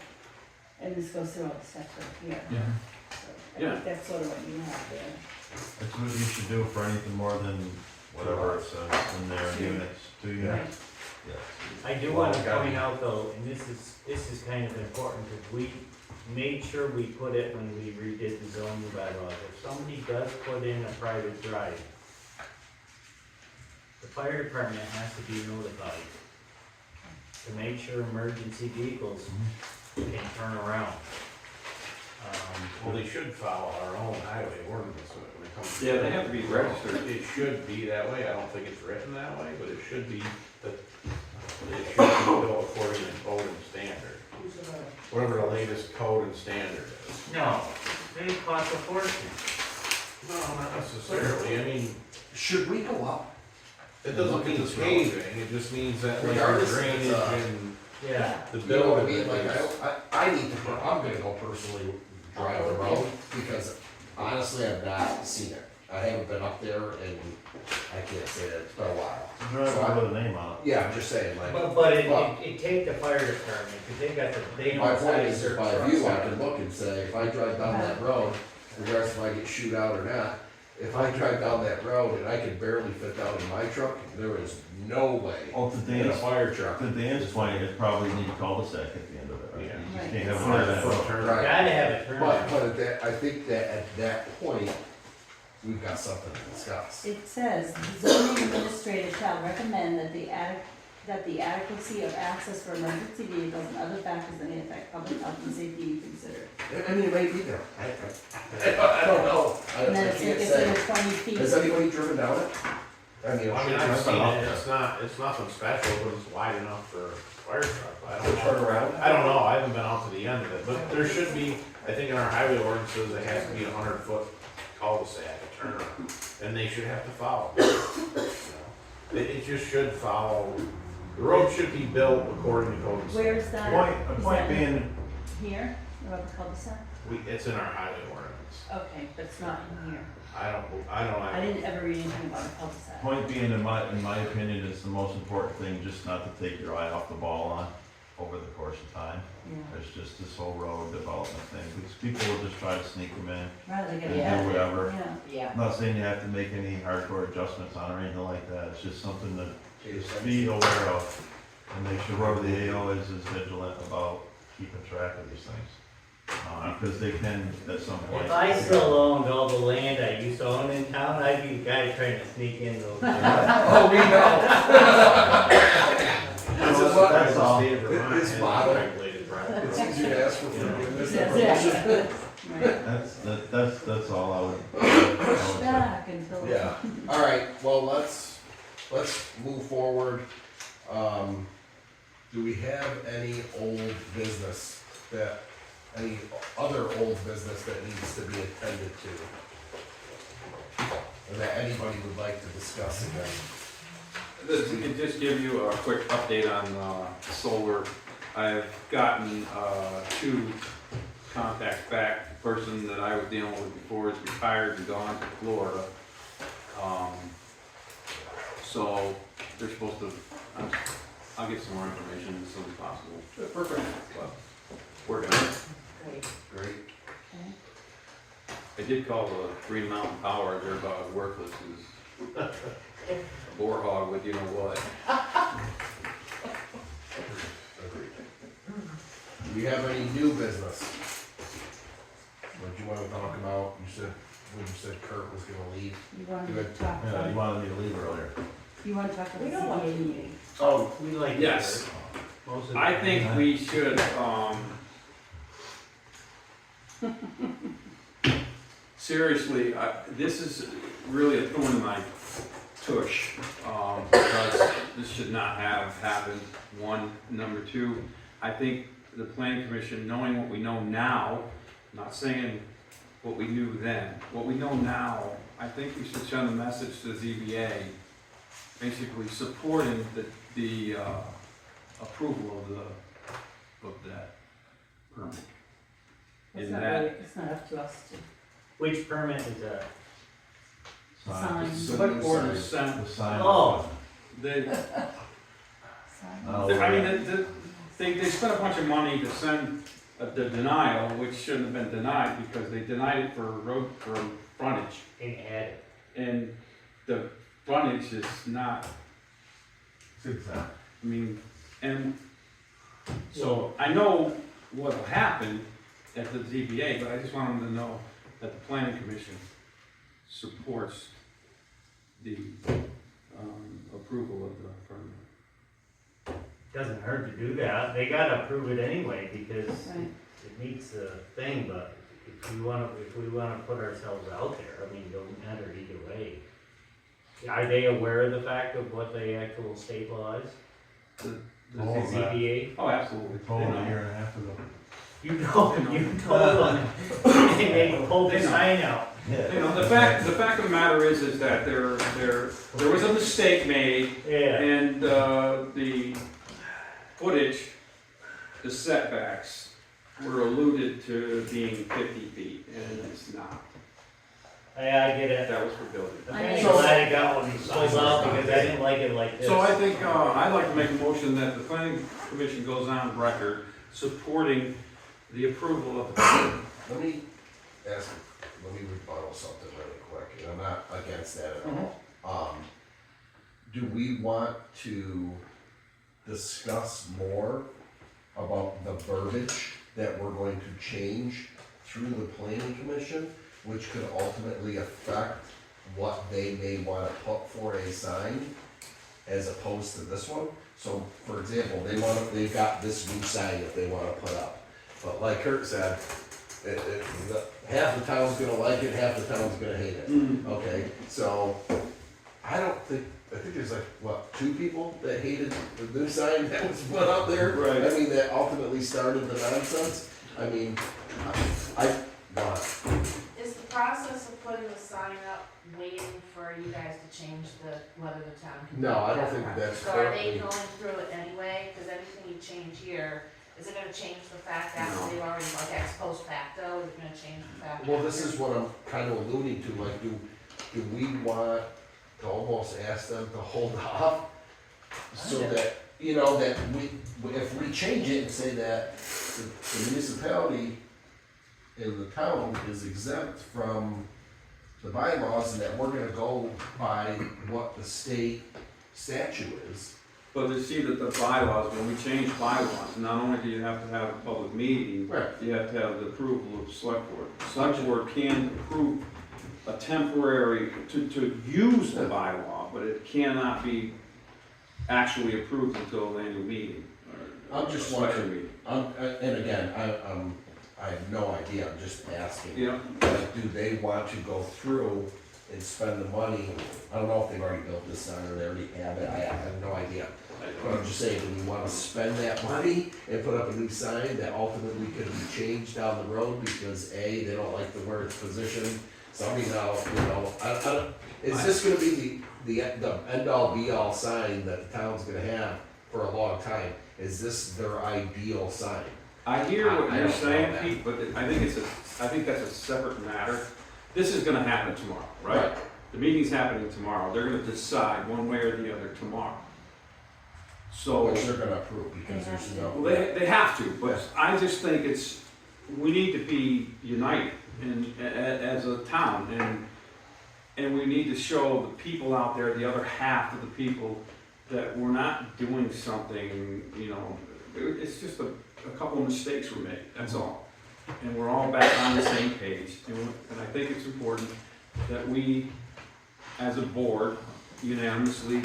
And this goes through all the steps right here. Yeah. So I Yeah. think that's sort of what you have there. That's what you should do for anything more than whatever it says in their units, 2 units. Yes. I do Well, wanna we gotta point be- out though, and this is kind of important, because we made sure we put it when we redid the zoning bylaws. If somebody does put in a private drive, the fire department has to be notified to make sure emergency vehicles can turn around. Well, they should follow our own highway ordinance when it comes to. Yeah, they have to be registered. It should be that way, I don't think it's written that way, but it should be, that it should be built according to code and standard. Whatever the latest code and standard is. No, they cost a fortune. No, not necessarily, I mean, Should we go up? it doesn't mean paving, it just means that like our Regardless if it's, drainage and Yeah. the You know what I building. mean, like, I need to, I'm gonna go personally drive the road, because honestly, I've not seen it. I haven't been up there, and I can't say that, it's been a while. Drive with a name on it. Yeah, I'm just saying, like, But it take the fire department, because they got they know my how point to is, if search by trucks view, I out. can look and say, if I drive down that road, regardless if I get shoot out or not, if I drive down that road and I can barely fit down in my truck, there is no way Well, to in a Dan's, fire truck. to Dan's point, it probably need a cul-de-sac at the end of it, right? Yeah. You just Right. can't have It's a not a hard foot end. turn. Right. Gotta have it turned. But at that, I think that at that point, we've got something to discuss. It says, the zoning administrator shall recommend that the adequacy of access for emergency vehicles and other factors that may affect public health and safety be considered. I mean, it may be there. I don't know. I And then can't it's say. in 20 feet. Has anybody driven down it? I mean, I mean, I've seen it, it's nothing special, but it's wide enough for a fire truck, I don't know. Turn around? I don't know, I haven't been out to the end of it, but there should be, I think in our highway ordinances, it has to be 100-foot cul-de-sac, a turnaround, and they should have to follow. You know? It just should follow, the road should be built according to code and standard. Where's that? The point Is being, that here? About the cul-de-sac? It's in our highway ordinance. Okay, but it's not in here. I I didn't ever read anything about a cul-de-sac. Point being, in my opinion, it's the most important thing, just not to take your eye off the ball on over the course of time. Yeah, There's just this whole road development thing, because people will just try to sneak them in rather than get and it. do whatever. Yeah. Yeah. I'm not saying you have to make any hardcore adjustments on or anything like that, it's just something to just be aware of. And make sure whoever the AO is vigilant about keeping track of these things. Because they can, at some point. If I still owned all the land I used to own in town, I'd be the guy trying to sneak in those. Oh, we know. That's all. It's model. It's easier to ask for forgiveness than permission. Right. That's all I would say. Back until. Yeah, all right, well, let's move forward. Do we have any old business any other old business that needs to be attended to? Or that anybody would like to discuss again? This can just give you a quick update on solar. I've gotten 2 contacts back. The person that I was dealing with before is retired and gone to Florida. So they're supposed to, I'll get some more information as soon as possible. Perfect. Working on it. Great. Great. I did call the Green Mountain Power, they're about as worthless as a boar hog with you know what. Agreed. Do we have any new business? What do you wanna talk about? When you said Kurt was gonna leave. You wanted to Good. talk, Yeah, you wanted me to leave earlier. you want to talk about We the don't want ZBA to. meeting? Oh, We like. yes. Most of the I time. think we should, seriously, this is really a thorn in my tush, because this should not have happened, one. Number 2, I think the planning commission, knowing what we know now, not saying what we knew then, what we know now, I think we should send a message to the ZBA, basically supporting the approval of that permit. It's In not that- really, it's not up to us to Which permit is that? sign. So what order sent, The sign. Oh. they, Sign. Oh. I mean, they spent a bunch of money to send the denial, which shouldn't have been denied, because they denied it for frontage. And add it. And the frontage is not, Exactly. I mean, and so I know what'll happen at the ZBA, but I just want them to know that the planning commission supports the approval of the permit. Doesn't hurt to do that. They gotta approve it anyway because Right. it meets the thing, but if we wanna put ourselves out there, I mean, it don't matter either way. Are they aware of the fact of what the actual state law is? The Oh, ZBA. ZBA? Oh, absolutely. We told them a year and a half ago. You told them, and they pulled the sign out. You know, the fact of the matter is that there was a mistake made, Yeah. and the footage, the setbacks were alluded to being 50 feet, and it's not. I get it. That was for building. I'm kinda glad it got one pulled out because I didn't like it like this. So I think, I'd like to make a motion that the planning commission goes on record supporting the approval of the permit. Let me rebuttal something really quick, and I'm not against that at all. Do we want to discuss more about the verbiage that we're going to change through the planning commission, which could ultimately affect what they may wanna put for a sign as opposed to this one? So, for example, they've got this new sign that they wanna put up. But like Kurt said, half the town's gonna like it, half the town's gonna hate it. Okay, so I think there's like, what, 2 people that hated the new sign that was put up there? Right. I mean, that ultimately started the nonsense. I mean, go on. Is the process of putting the sign up waiting for you guys to change whether the town can? No, I don't do think that? that's So are they currently- going through it anyway? Cause anything you change here Is it gonna change the fact that No. they've already, like ex post facto, is it gonna change the fact? Well, this is what I'm kind of alluding to, like, do we want to almost ask them to hold off? So that, you know, that if we change it and say that the municipality in the town is exempt from the bylaws and that we're gonna go by what the state statute is. But to see that the bylaws, when we change bylaws, not only do you have to have a public meeting, Right. you have to have the approval of the select board. The select board can approve a temporary, to use the bylaw, but it cannot be actually approved until the annual meeting. Or I'm just special wondering, meeting. and again, I have no idea, I'm just asking. Yeah, Like, do they want to go through and spend the money? I don't know if they've already built this sign or they already have it, I have no idea. But I'm just saying, do we wanna spend that money and put up a new sign that ultimately could be changed down the road because A, they don't like the word it's positioned? Somebody now, you know, I don't, is this gonna be the end all be all sign that the town's gonna have for a long time? Is this their ideal sign? I hear what I you're don't know saying, that. Pete, but I think that's a separate matter. This is gonna happen tomorrow, right? Right. The meeting's happening tomorrow, they're gonna decide one way or the other tomorrow. So, Which they're gonna approve because there's no. well, they have to, but I just think we need to be united as a town, and we need to show the people out there, the other half of the people, that we're not doing something, you know, it's just a couple of mistakes were made, that's all. And we're all back on the same page, and I think it's important that we, as a board, unanimously,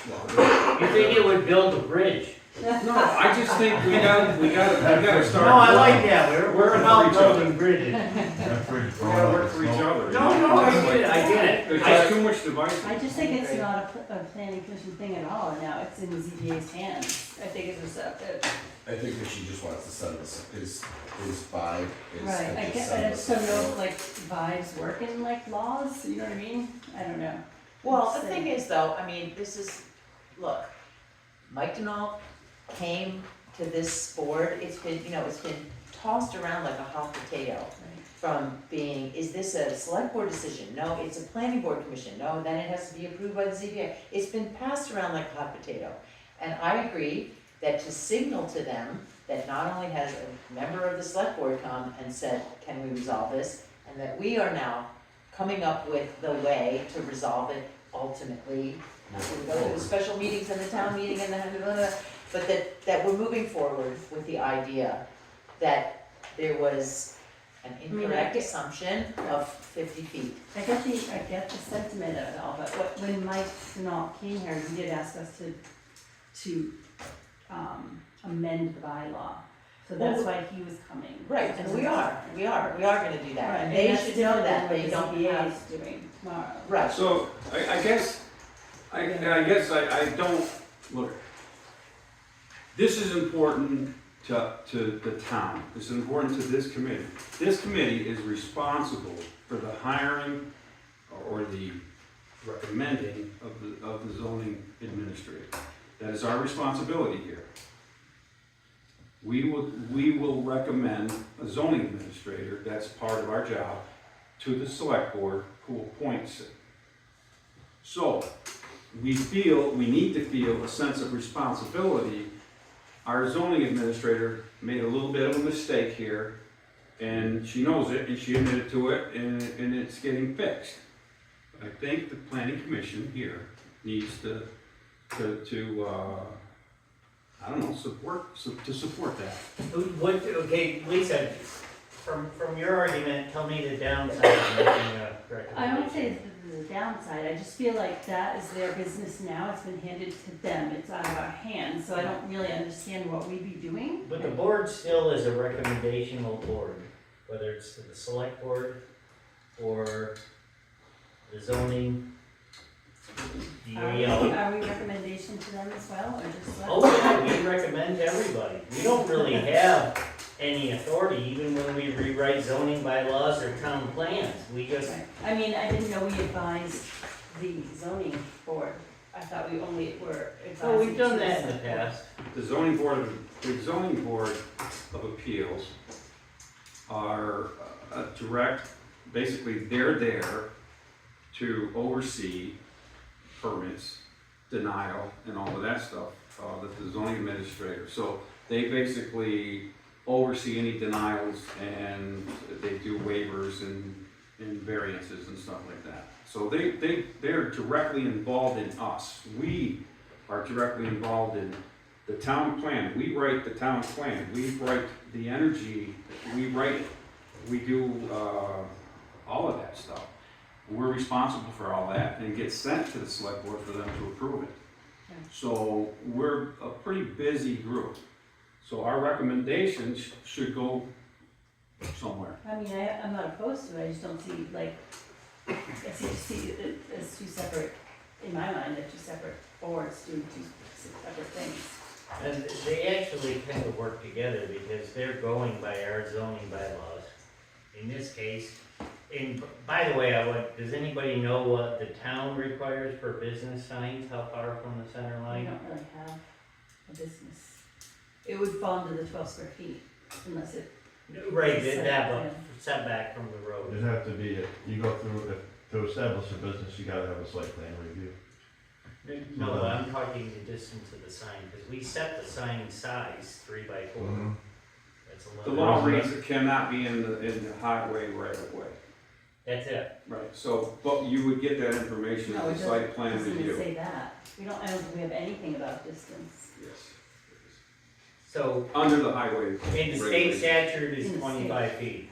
well, You think it would build a bridge? no, I just think we gotta start. No, I like that, we're Working about for each other. building bridges. That bridge We gotta work for each growing up, other. No, I get it, I get it. There's I- just too much device. I just think it's not a planning commission thing at all, now it's in the ZBA's hands. I think it's a, I think that she just wants to send us his vibe. right, I just get, I send just us don't know a- if like vibes work in like laws, you know what I mean? I don't know. Well, the thing is though, I mean, look, Mike Denault came to this board, it's been tossed around like a hot potato. From being, is this a select board decision? No, it's a planning board commission. No, then it has to be approved by the ZBA. It's been passed around like a hot potato. And I agree that to signal to them that not only has a member of the select board come and said, can we resolve this? And that we are now coming up with the way to resolve it ultimately. After we go to the special meetings and the town meeting and the, but that we're moving forward with the idea that there was an incorrect assumption of 50 feet. I get the sentiment of it all, but when Mike Denault came here, he did ask us to amend the bylaw. So that's why he was coming. Right, and we are gonna do that, Right, and they that's should know different that, than they what don't the ZBA have, is doing tomorrow. right. So, I guess I don't, look, this is important to the town, this is important to this committee. This committee is responsible for the hiring or the recommending of the zoning administrator. That is our responsibility here. We will recommend a zoning administrator, that's part of our job, to the select board who appoints it. So, we need to feel a sense of responsibility. Our zoning administrator made a little bit of a mistake here, and she knows it, and she admitted to it, and it's getting fixed. I think the planning commission here needs to I don't know, to support that. What, okay, Lisa, from your argument, tell me the downside of making a recommendation. I don't say the downside, I just feel like that is their business now, it's been handed to them, it's out of our hands, so I don't really understand what we'd be doing. But the board still is a recommendational board, whether it's to the select board or the zoning, the AL. Are we recommendation to them as well, or just let? Oh, yeah, we recommend to everybody. We don't really have any authority, even when we rewrite zoning bylaws or town plans. We just, Right. I mean, I didn't know we advised the zoning board. I thought we only were advising. Well, we've done to that in the select board. past. The zoning board of appeals are direct, basically, they're there to oversee permits, denial, and all of that stuff, that the zoning administrator. So they basically oversee any denials, and they do waivers and variances and stuff like that. So they're directly involved in us. We are directly involved in the town plan. We write the town plan. We write the energy, we write it. We do, all of that stuff. We're responsible for all that, and it gets sent to the select board for them to approve it. Okay. So we're a pretty busy group. So our recommendations should go somewhere. I mean, I'm not opposed to it, I just don't see, like, I see it as two separate, in my mind, they're two separate boards doing two separate things. And they actually kind of work together because they're going by our zoning bylaws. In this case, and by the way, does anybody know what the town requires for business signs, how far from the center We line? don't really have a business. It would fall under the 12 square feet unless it, Right, that one, setback from the road. It'd have to be, you go through, to establish a business, you gotta have a site plan review. No, I'm talking the distance of the sign, because we set the sign size 3 by 4. Mhm. That's The 11. law reads it cannot be in the highway right of way. That's it. Right, so, but you would get that information no, in it the site doesn't, plan doesn't even review. say that. We don't, I don't think we have anything about distance. Yes. So, Under the highway. in the state regulation. statute is In the 25 feet.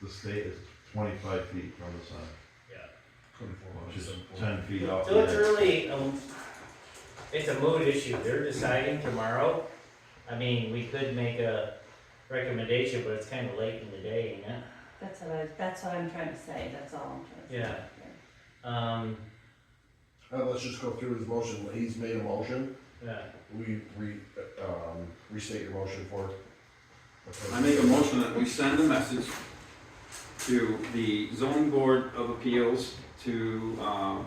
The state is 25 feet from the sign, Yeah. which is 10 feet off. So the it's edge. really, it's a mood issue. They're deciding tomorrow. I mean, we could make a recommendation, but it's kind of late in the day, ain't it? That's what I'm trying to say, that's all I'm trying to say. Yeah. Let's just go through his motion. He's made a motion. Yeah. Restate your motion for it. I make a motion that we send a message to the zoning board of appeals to,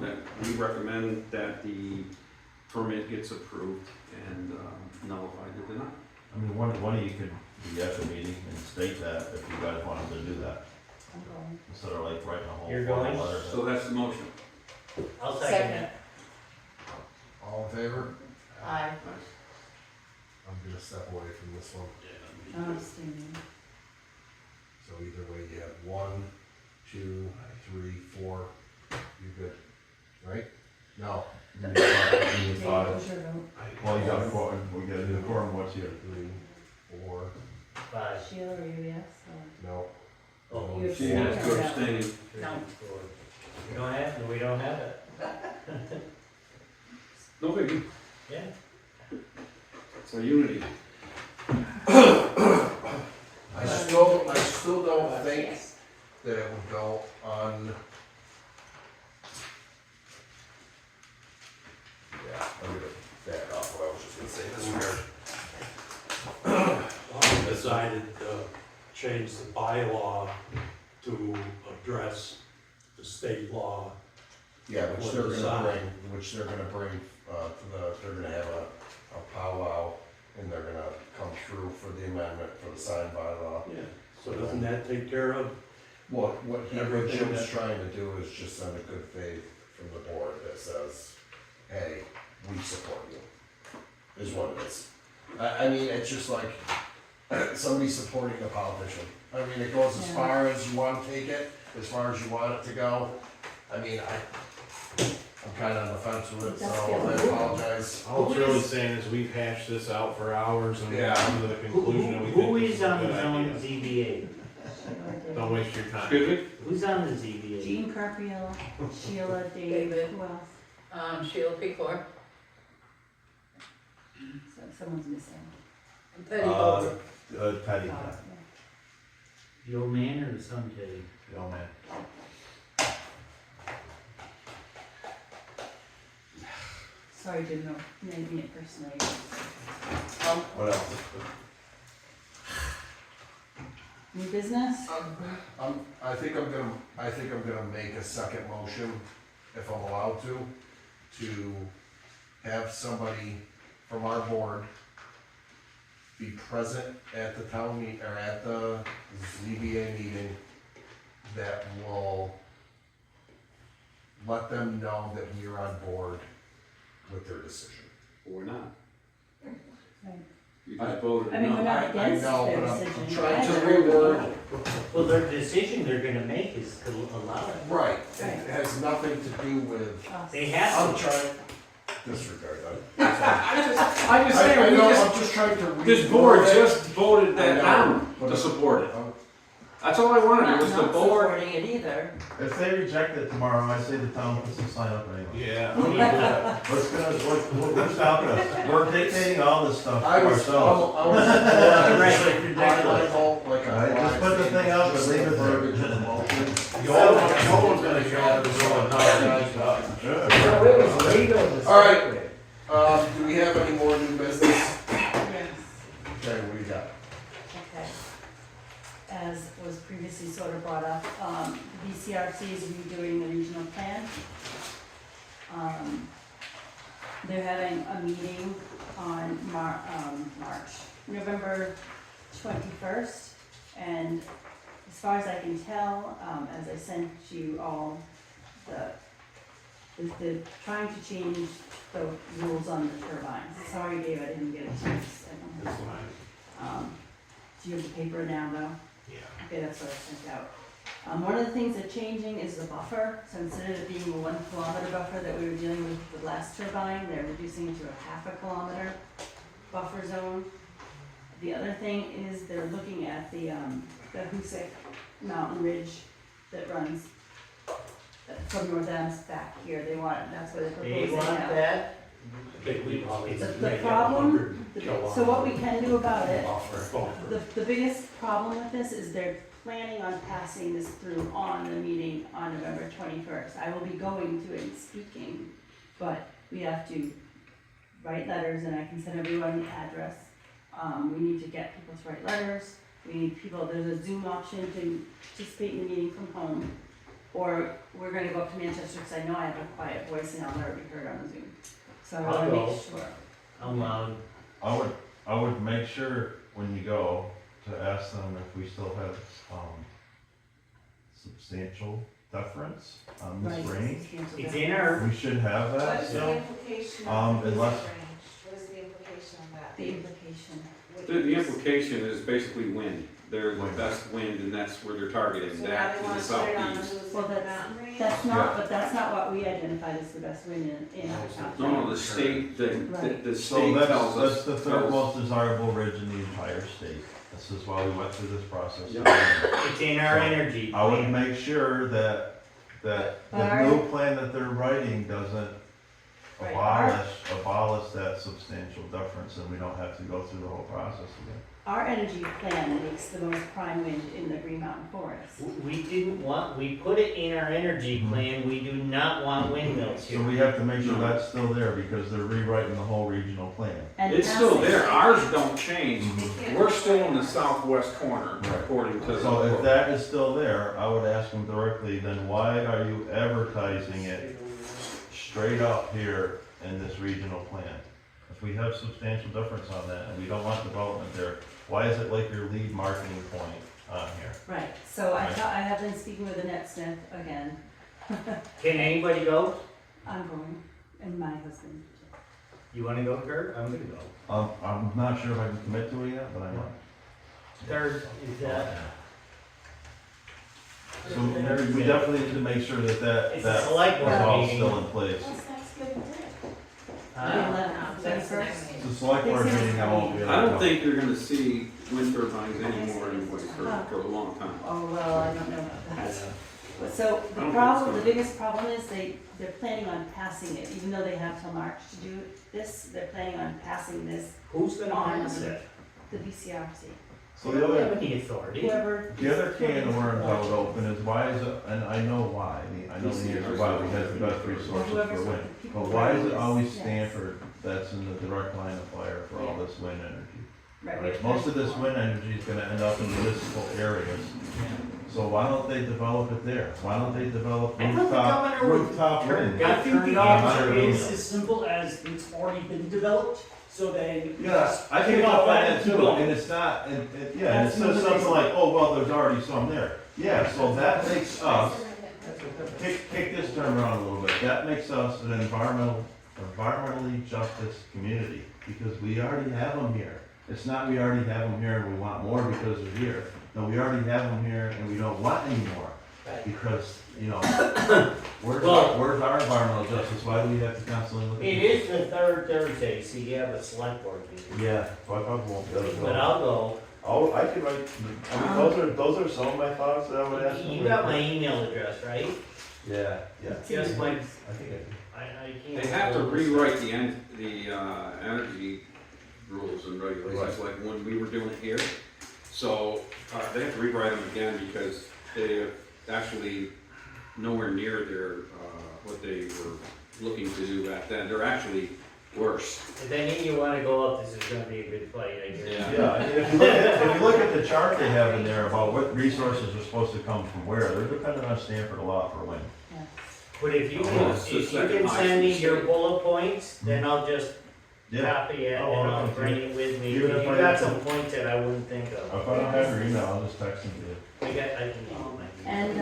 that we recommend that the permit gets approved and nullify the denial. I mean, one of you could be at the meeting and state that if you guys wanted to do that, I'm going. instead of like writing a whole You're formal going? letter. So that's the motion. I'll second it. All in favor? Aye. I'm gonna step away from this one. I'm abstaining. So either way, you have 1, 2, 3, 4. You're good, right? No. You need Dave, five. what's your vote? Well, you got four, we gotta do the quorum, what's here? 3, 4. 5. Sheila, are you yes? No. Oh, You She has to abstain. 3, No. 4. We don't have it. No biggie. Yeah. It's a unity. I still don't think Yes. that it would go on. Yeah, I'm gonna back off what I was just gonna say. This weird. I decided to change the bylaw to address the state law. Yeah, which What they're the gonna sign? bring, they're gonna have a powwow, and they're gonna come through for the amendment for the sign bylaw. Yeah. So doesn't that take care of? What Everything Jim's that- trying to do is just send a good faith from the board that says, hey, we support you, is what it is. I mean, it's just like, somebody supporting a politician. I mean, it goes as Yeah. far as you wanna take it, as far as you want it to go. I mean, I'm kinda on the fence with it, so That's I good. apologize. All it's really saying is we've hashed this out for hours and we've Yeah. come to the conclusion that we Who think this is is a on good the zone idea. ZBA? Sheila, Dave. Don't waste your time. Excuse me? Who's on the ZBA? Jean Carpiel, Sheila, Dave, David. who else? Sheila Pecor, So someone's missing. and Teddy Bowler. Patty, Oh, yeah. The old man or the son, Teddy? the old man. Sorry, didn't know, didn't mean it personally. What else? New business? I think I'm gonna make a second motion, if I'm allowed to. to have somebody from our board be present at the town meet, or at the ZBA meeting, that will let them know that we are on board with their decision. Or not. Right. You just voted I mean, we're no. not I against know, their but I'm decision. trying to either. reword. Well, their decision they're gonna make is to allow it. Right, Right. it has nothing to do with, Us. They have I'm to. trying, disregard that. I'm just I saying, we know, just, I'm just trying to this board reword it. just voted I that know, down but to I'm- support it. I'm- That's all I wanted, Not, was the not board. supporting it either. If they reject it tomorrow, I say the town puts a sign up anyway. Yeah. What's stopping us? We're dictating all this stuff I was, ourselves. I was. Right. Like a Alright, just put the thing up and leave it there. No one's gonna show up and go Sure. it was legal to All right. start with. Do we have any more new business? Yes. Okay, what do you got? Okay. As was previously sort of brought up, BCRC is redoing the regional plan. They're having a meeting on November 21st. And as far as I can tell, as I sent you all, they're trying to change the rules on the turbines. Sorry, Dave, I didn't get a chance. I don't have do you have the paper now, though? Yeah. Okay, that's what I sent out. One of the things that's changing is the buffer. So instead of it being a 1 kilometer buffer that we were dealing with the last turbine, they're reducing it to a 0.5 kilometer buffer zone. The other thing is they're looking at the Hoosick mountain ridge that runs from North Adams back here. They want, that's where they're They proposing want now. that. The problem, so what we can do about it, the biggest problem with this is they're planning on passing this through on the meeting on November 21st. I will be going to it and speaking, but we have to write letters and I can send everyone the address. We need to get people to write letters. We need people, there's a Zoom option to participate in the meeting from home. Or we're gonna go up to Manchester because I know I have a quiet voice and I'll never be heard on Zoom. So I I'll wanna go. make sure. I'm loud. I would make sure when you go to ask them if we still have, substantial deference on this range. It's in our, We should have What that, is so. the implication of this unless- range? What is the implication of that? The implication. The implication is basically wind. They're the best wind and that's where they're targeting, So now that they to the wanna put it on the southeast. Well, Hoosick Mountain Range? That's not, but that's not what we identified as the best wind in our town. No, the state, Right. the So state that's, tells us. that's the third tells- most desirable ridge in the entire state. This is why we went through this process. it's in our So, energy I would plan. make sure that the Our- new plan that they're writing doesn't Right, abolish that substantial deference, and we don't have to go through the whole process again. Our energy plan makes the most prime wind in the Green Mountain Forest. We didn't want, we put it in our energy plan, we do not want windmills So here. we have to make sure that's still there, because they're rewriting the whole regional plan. And It's still passing- there, ours don't change. They can't We're still in the put it southwest corner, Right. according to the. So if that is still there, I would ask them directly, then why are you advertising it straight up here in this regional plan? If we have substantial difference on that, and we don't want development there, why is it like your lead marketing point on here? Right, so I Right. thought, I have been speaking with Annette Smith again. Can anybody go? I'm going, and my husband. You wanna go, Kurt? I'm gonna go. I'm not sure if I can commit to it yet, but I might. Third is that, So we definitely need to make sure that it's that a select is board all meeting. still in place. What's Thanksgiving Day? The Huh? 11th, That's the 21st. next meeting. The select board meeting, I won't be able to I don't go. think you're gonna see wind turbines anymore anyway for a long time. Oh, well, I don't know about that. But so I the don't think problem, so. the biggest problem is they're planning on passing it, even though they have till March to do this, they're planning on passing this, Who's gonna On pass the- it? the BCRC. So We the don't other, have any authority. Whoever. the other can of worms I would open is why is it, and I know why, I know the answer why, we have the best resources for wind. But why is it always Yes. Stamford that's in the direct line of fire for all this wind energy? Right, Right, most of this wind energy is gonna end up in municipal areas. So why don't they develop it there? Why don't they develop I thought the governor would rooftop wind? got I think turned the off. answer is as simple as it's already been developed, so then. Yeah, I think Kick off about that that too, development. and it's not, and yeah, and it That's says the something reason. like, oh, well, there's already some there. Yeah, so that makes us, kick this term around a little bit, that makes us an environmentally justice community, because we already have them here. It's not we already have them here and we want more because they're here. No, we already have them here and we don't want any more. Because, you know, where's our environmental justice? Why do we have to constantly look at It this? is the third Thursday, so you have a select board meeting. Yeah, well, I probably won't be able to But go. I'll go. Oh, I could write, I mean, those are some of my thoughts that I would ask. You got my email address, right? Yeah, yeah. Just like, I think I do. I can't. They have to hold this. rewrite the energy rules and regulations, like when we were doing it here. So, they have to rewrite them again because they're actually nowhere near their, what they were looking to do back then. They're actually worse. If any of you wanna go up, this is gonna be a good fight, I guess. Yeah. Yeah, I mean, if you look at the chart they have in there about what resources are supposed to come from where, they're dependent on Stamford a lot for wind. But if you Oh, can, it's the if you second can send me highest your state. bullet points, then I'll just Yeah, copy it and Oh, I'll okay. bring it with me. Even If if you I got have to- some points that I wouldn't think of. if I don't have your email, I'll just text them to you. I can give you my. And,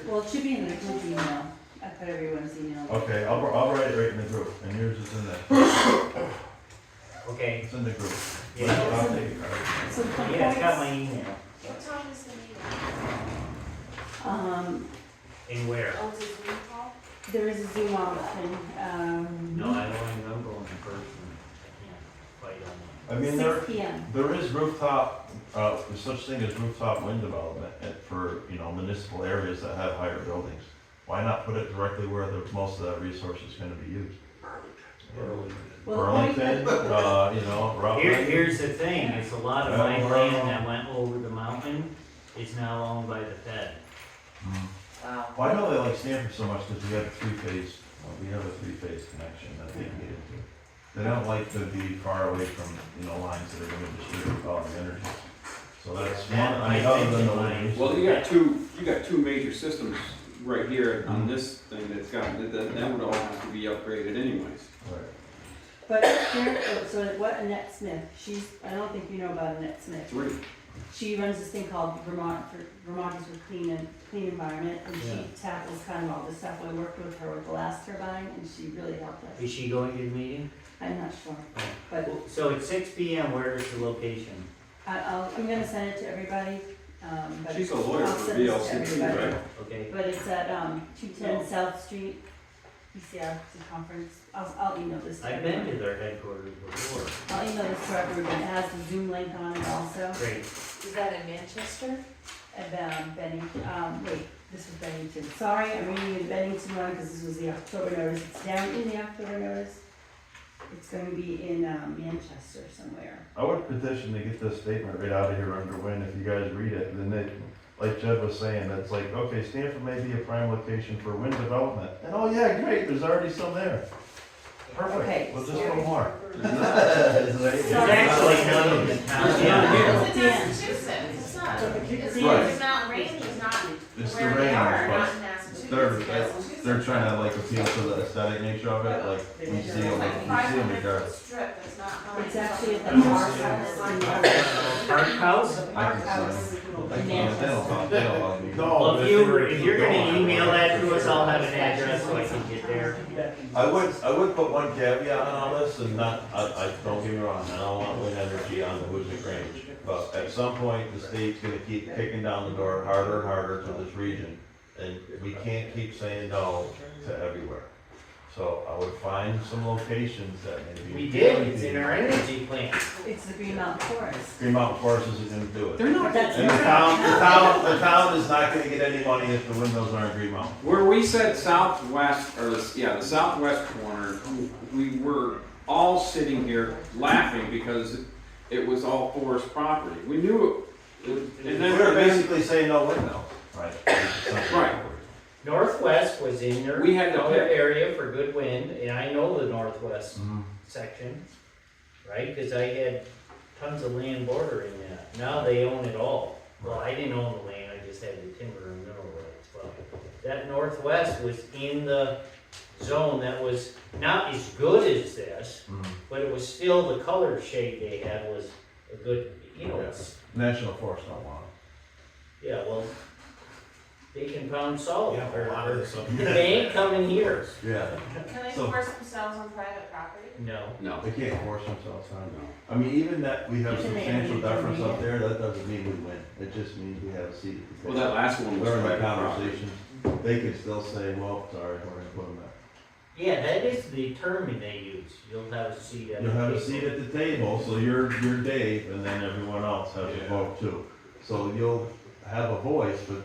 well, it should be in the group email. I put everyone's email. Okay, I'll write it right in the group, and yours is in there. Okay, It's in the group. yeah, I'll take it, all right. So the yeah, it's got my points, email. What time is the meeting? And where? Oh, it's a Zoom call? there is a Zoom option, No, I only remember in person. I can't fight on I mean, there, 6 PM. there is rooftop, there's such thing as rooftop wind development for, you know, municipal areas that have higher buildings. Why not put it directly where most of that resource is gonna be used? Well, the point Burlington, that- you know, that. Rutland. Here's the thing, it's a lot of my land that went over the mountain is now owned by the Fed. Mhm. Wow. Well, I know they like Stamford so much because we have a three-phase connection that they can get into. They don't like to be far away from, you know, lines that are gonna distribute all the energy. So that's one, That I mean, might other than the be wind. Well, you got two major systems right here on this thing that's got, that would all have to be upgraded anyways. Right. But here, so what Annette Smith, I don't think you know about Annette Smith. Three. She runs this thing called Vermonters for Clean Environment, and Yeah. she tackles kind of all this stuff. I worked with her with the last turbine, and she really helped us. Is she going to the meeting? I'm not sure, but So at 6 PM, where is the location? I'm gonna send it to everybody, but. She's a lawyer I'll for send this to VLCT, everybody. right? Okay, But it's at, 210 South Street, ECRC conference. I'll email this to I've been everybody. to their headquarters before. I'll email this to everybody. It has the Zoom link on it also. Great. Is that in Manchester? And wait, this was Bennington. Sorry, I'm reading the Bennington one because this was the October notice. It's down in the October notice. It's going to be in Manchester somewhere. I would petition to get this statement right out of here under wind, if you guys read it, then they, like Jed was saying, it's like, okay, Stamford may be a prime location for wind development, and oh yeah, great, there's already some there. Okay, Perfect, we'll just go more. There's actually none in the town. Yeah. It's in Massachusetts, it's not. It's Right. it's not Rainey's not It's the where they rain, are, but not in Massachusetts. they're, It's Massachusetts. they're trying to like appeal to the aesthetic nature of it, like, we see them, Like we see them 500 regardless. foot strip that's not mine. It's actually at the It's Park on House in the- Park House? I can House see them. I in can't, they don't talk, they don't love me. Well, if you're gonna email that to us, I'll have an address so I can get there. I would put one caveat on all this, and not, I, don't get me wrong, I don't want wind energy on the Hoosick Range. But at some point, the state's gonna keep kicking down the door harder and harder to this region, and we can't keep saying no to everywhere. So I would find some locations that maybe. We did, it's in our energy plan. It's the Green Mountain Forest. Green Mountain Forest isn't gonna do it. They're not, That's And the town is not gonna get any money if the windmills aren't Green Mountain. where we said southwest, or the southwest corner, we were all sitting here laughing because it was all forest property. We knew it, and then. We're basically saying no windmills, right? Right. Northwest was in there. We had to Other pick. area for good wind, and I know the northwest Mhm. section, right? Cause I had tons of land bordering that. Now they own it all. Well, I didn't own the land, I just just had the timber and mineral rights. Well, that northwest was in the zone that was not as good as this, but it was still, the color shade they had was a good, you know, it's, National Forest don't want yeah, well, they can pound salt, Yeah, a lot of this up here. they ain't coming here. it. Yeah, Can they So- force themselves on private property? No. No. they can't force themselves on it. No. I mean, even that we have You can make substantial it deference up intermediate. there, that doesn't mean we win. It just means we have a seat at the Well, table. that last one was During the private property. conversations, they could still say, well, sorry, we're gonna put them there. Yeah, that is the term they use. You'll have a seat at the You'll have a table. seat at the table, so you're Dave, and then everyone else has a Yeah. vote too. So you'll have a voice, but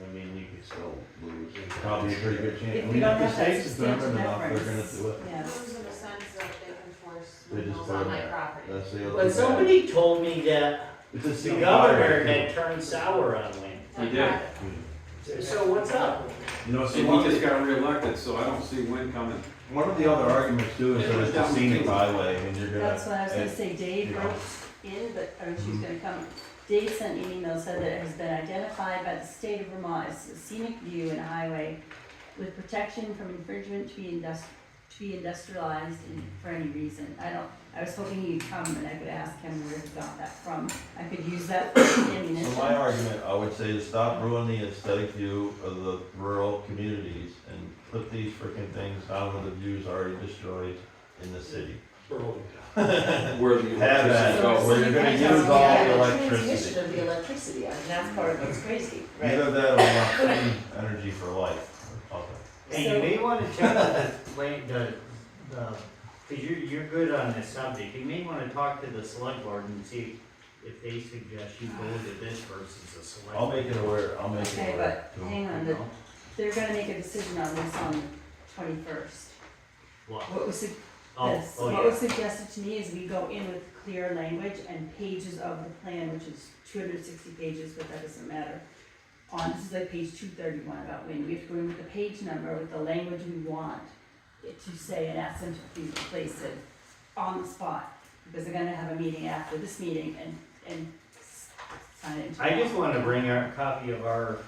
I mean, you can still lose, it's probably a pretty good chance. If I we mean, don't if the have that state's determined substantial enough, they're gonna deference, do it. yeah. Lose in the sense that they can force They just windmills put on them my there. property. That's the But other. somebody told me that It's a the city governor highway, had too. turned sour on wind. He did. So what's up? You know, so And one he of just the, got reelected, so I don't see wind coming. one of the other arguments too is that it's a scenic highway, and you're gonna. That's what I was gonna say, Dave Yeah. wrote in, but, or she was gonna come. Dave sent me an email, said that it has been identified by the state of Vermont as a scenic view and highway with protection from infringement to be industrialized for any reason. I was hoping he'd come and I could ask him where he got that from. I could use that for ammunition. So my argument, I would say, is stop ruining the aesthetic view of the rural communities and put these frickin' things down where the view's already destroyed in the city. Where the Have electricity that. goes. Where you're gonna use all the electricity. Transmission of the electricity, I mean, that's part of what's crazy, right? Either that or we want clean energy for life or something. And you may wanna check with cause you're good on this subject, you may wanna talk to the select board and see if they suggest you go to this versus a select. I'll make it aware, I'll make it Okay, aware. but hang on, they're gonna make a decision on this on the 21st. What? What was it? Oh, This, oh, what yeah. was suggested to me is we go in with clear language and pages of the plan, which is 260 pages, but that doesn't matter. This is like page 231 about wind. We have to go in with the page number with the language we want it to say and ask them to please replace it on the spot. Because they're gonna have a meeting after this meeting and sign it into I just law. wanna bring our copy of our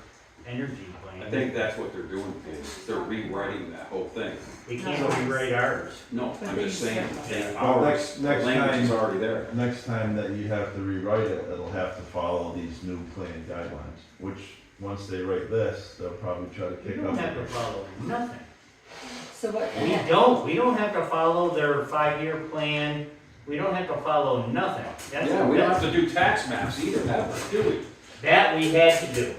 energy plan. I think that's what they're doing, is they're rewriting that whole thing. They can't rewrite ours. No, But I'm they just saying, said- they, Well, ours, the next language is time- already there. Next time that you have to rewrite it, it'll have to follow these new plan guidelines, which, once they write this, they'll probably try to We kick don't up. have to follow nothing. So what? We don't have to follow their 5-year plan, we don't have to follow nothing. Yeah, we don't have to do tax maps either, do we? That we had to do.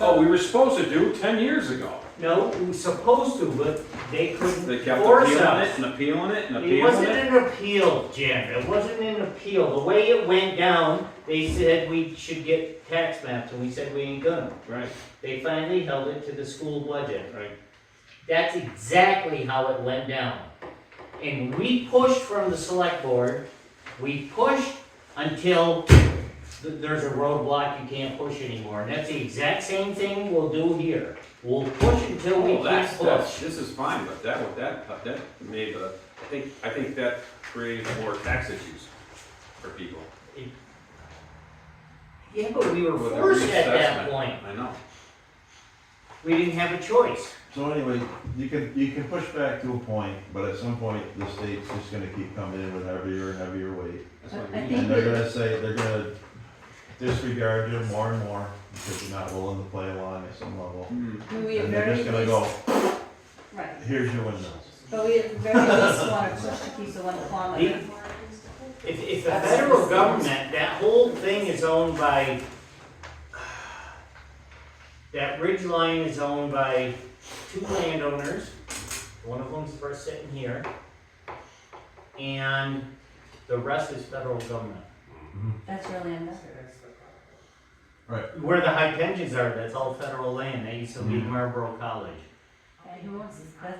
Oh, we were supposed to do 10 years ago. No, we were supposed to, but they couldn't They kept force appealing us. it and appealing it and It appealing wasn't it. an appeal, Jim, it wasn't an appeal. The way it went down, they said we should get tax maps, and we said we ain't gonna. Right, They finally held it to the school budget. right. That's exactly how it went down. And we pushed from the select board, we pushed until there's a roadblock, you can't push anymore. And that's the exact same thing we'll do here. We'll push until we Oh, can't push. this is fine, but that made I think that created more tax issues for people. Yeah, but we were With the forced at that reassessment. point. I know. We didn't have a choice. So anyway, you can push back to a point, but at some point, the state's just gonna keep coming in with heavier and heavier weight. That's what I I mean. think And they're gonna say, they're gonna disregard you more and more, because you're not willing to play along at some level. We have And they're very just gonna least, go, right, here's your windmills. but we at the very least wanna push to keep the 1 kilometer. If the federal government, that whole thing is owned by, that ridge line is owned by 2 landowners. One of them's first sitting here. And the rest is federal government. That's your land. Where the high pensions are, that's all federal land. That used to be Marlboro College. And who owns this? That's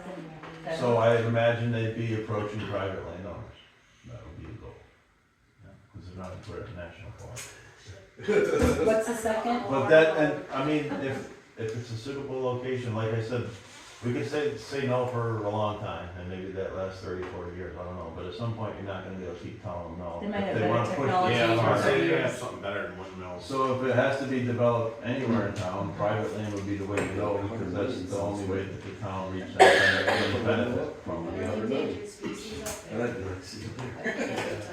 in. So I imagine they'd be approaching private landowners. That would be the goal. Because they're not in the national forest. What's the second? But that, and, I mean, if it's a suitable location, like I said, We could say no for a long time, and maybe that lasts 30, 40 years, I don't know, but at some point, you're not gonna be able to keep telling them no. They might If have they better wanna push it technology. Yeah, I was gonna hard. say, you have something better than windmills. So if it has to be developed anywhere in town, private land would be the way to go, because that's the only way that the town reaches that kind of benefit from it. Endangered species up I there. like to see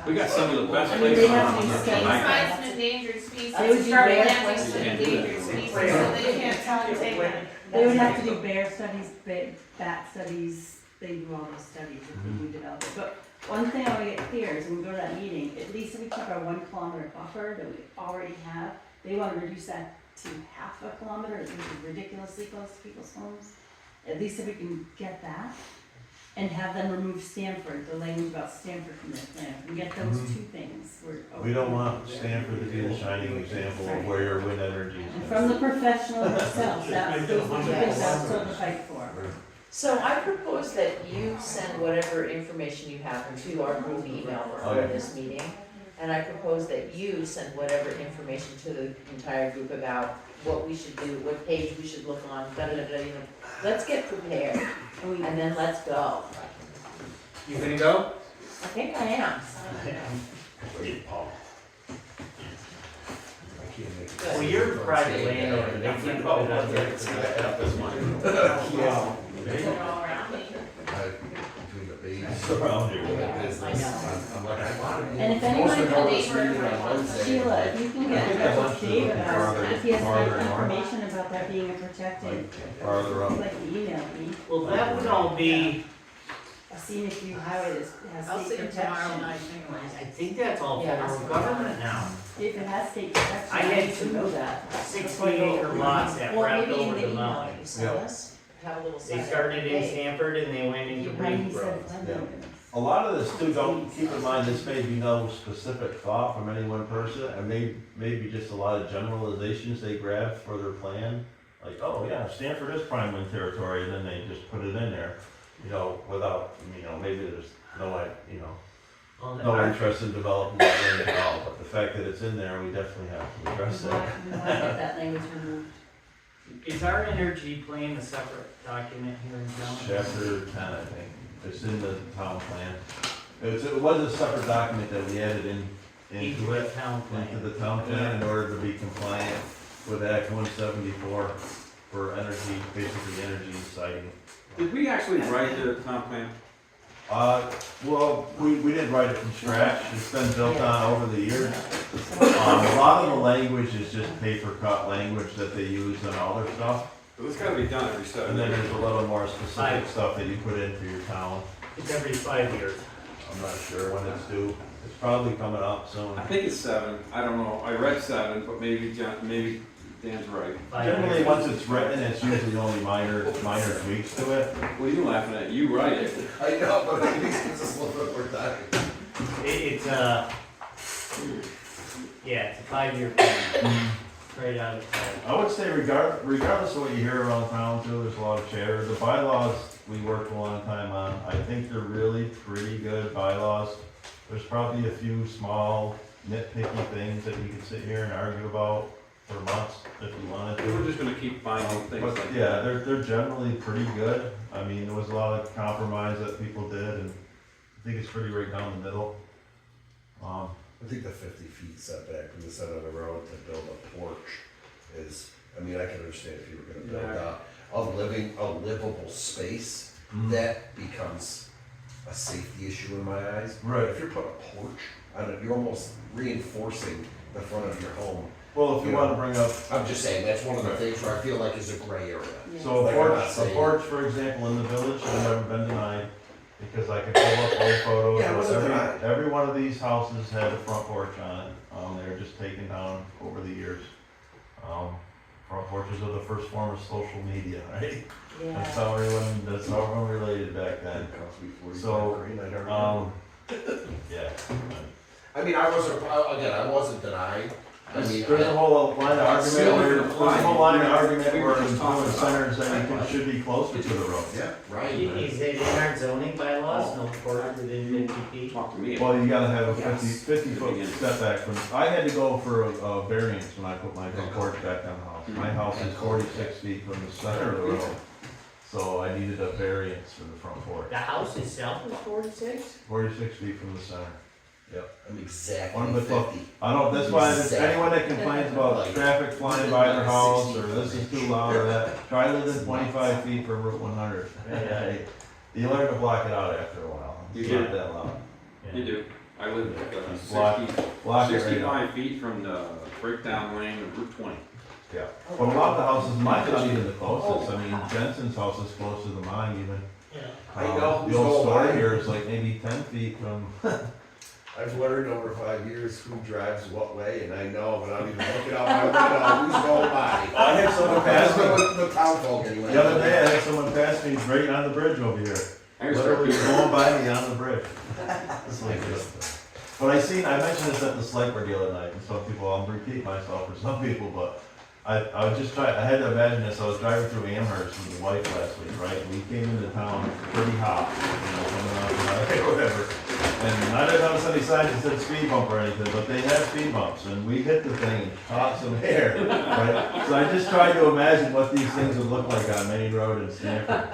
We got some of the best I mean, places they have on these the things. night. Find some endangered species, They would be start bear planting places. some You can't do that. endangered species, so they can't tell and take them. They would have to do bear studies, bat studies, they do all those studies if we do develop it. But one thing I want to get clear is when we go to that meeting, at least if we keep our 1 kilometer buffer that we already have, they want to reduce that to half a kilometer, which is ridiculously close to people's homes. At least if we can get that, and have them remove Stamford, the language about Stamford from their plan, and get those two things, we're. We don't want Stanford to be the shining example of where your wind energy is. And from the professional themselves, that's those are the things that's what to fight for. So I propose that you send whatever information you have to our group email before Okay. this meeting. And I propose that you send whatever information to the entire group about what we should do, what page we should look on, you know. Let's get prepared, and then let's go. You gonna go? I think I am. Well, you're a private landowner, they can't put it on there. They're all around me. Between the babies. Around here. and the business, I'm like, I wanna be. And if Most anyone of them can- is meeting on Wednesday. Sheila, if you can get in touch with Dave about, if he has Farther any north. information about that being a protected, Farther up. like email me, Well, that would all be, a scenic view highway that I'll has see state you tomorrow protection. night anyways. I think that's all Yeah, federal that's- government now. If it has state protection, I I had need to two know that. 60-acre lots that Well, wrapped maybe in over the the email mountain. you send us, have a little. They sign. started in Hey, Stamford and they went into You might Reed said Road. cleanliness. A lot of this too, don't, keep in mind, this may be no specific thought from any one person, and maybe just a lot of generalizations they grab for their plan. Like, oh yeah, Stanford is prime wind territory, and then they just put it in there, you know, without, you know, maybe there's Well, no interest in developing that land at all, but the fact that it's in there, we definitely have to address We it. want to get that language removed. Is our energy plan a separate document here in town? Chapter 10, I think, it's in the town plan. It was a separate document that we added into it. Town Into plan. the town plan in order to be compliant with Act 174 for energy, basically energy siting. Did we actually write the town plan? Well, we didn't write it from scratch, it's been built on over the years. A lot of the language is just paper cut language that they use in all their stuff. It's gotta be done every 7 And then years. there's a little more specific stuff that you put in for your town. It's every 5 years. I'm not sure when it's due, it's probably coming up soon. I think it's 7, I don't know, I read 7, but maybe Dan's right. 5 Generally, years. once it's written, it's usually only minor tweaks to it. What are you laughing at? You write it. I know, but at least gives us a little bit more time. It's it's a 5-year plan, straight out of college. I would say regardless of what you hear around town too, there's a lot of chatter. The bylaws, we worked a long time on. I think they're really pretty good bylaws. There's probably a few small nitpicky things that we could sit here and argue about for months if we wanted We're to. just gonna keep finding things But like yeah, that. they're generally pretty good. I mean, there was a lot of compromise that people did, and I think it's pretty right down the middle. I think the 50 feet setback from the center of the road to build a porch is, I mean, I can understand if you were gonna build a livable space, that becomes a safety issue in my eyes. Right. If you're putting a porch on it, you're almost reinforcing the front of your home. Well, if you wanna bring up, I'm just saying, that's one of the things where I feel like is a gray area. so a Like I'm not porch, saying- for example, in the village, has never been denied, because I can pull up old photos. Yeah, it wasn't denied. Every one of these houses had a front porch on it, they were just taken down over the years. Front porches are the first form of social media, right? That's Yeah, how everyone related back then. That cost me 45 So, grand, I never Yeah. I mean, I wasn't denied. I mean, There's a whole line of argument Still where, doesn't apply. there's a whole line of argument We where were just in talking about centers that should be closer to the road. yeah, right. Is it in our zoning bylaws, no quarter within 50 feet? Talk to me. Well, you gotta have a Yes. 50 foot setback from, I had to go for a variance when I put my front porch back on the house. My house is 46 feet from the center of the road. So I needed a variance for the front porch, The house itself is 46? 46 feet from the center. I'm exactly One of the 50. I don't, that's why if Exactly. anyone that complains about traffic flying by their house, or this is too loud or that, try living 25 feet from Route 100. Yeah. You learn to block it out after a while. It's You not that loud. You do. I live Block- 60, Block it right out. 65 feet from the breakdown lane of Route 20. Yeah. But a lot of the houses, mine's not even the closest. I mean, Jensen's house is closer to mine even. I know who's The old going store by. here is like maybe 10 feet from, I've learned over 5 years who drives what way, and I know, but I don't even look it out my window, who's going by. I had someone pass me, The town folk anyway. the other day I had someone pass me right on the bridge over here. I used to start Literally people- going by me on the bridge. It's like this. But I mentioned this at the select board the other night, and some people, I'll repeat myself for some people, but I was just trying, I had to imagine this, I was driving through Amherst with the wife last week, right? We came into town pretty hot, coming out of the highway or whatever. And I didn't notice any signs that said speed bump or anything, but they had speed bumps, and we hit the thing and caught some air, right? So I just tried to imagine what these things would look like on Main Road in Stamford.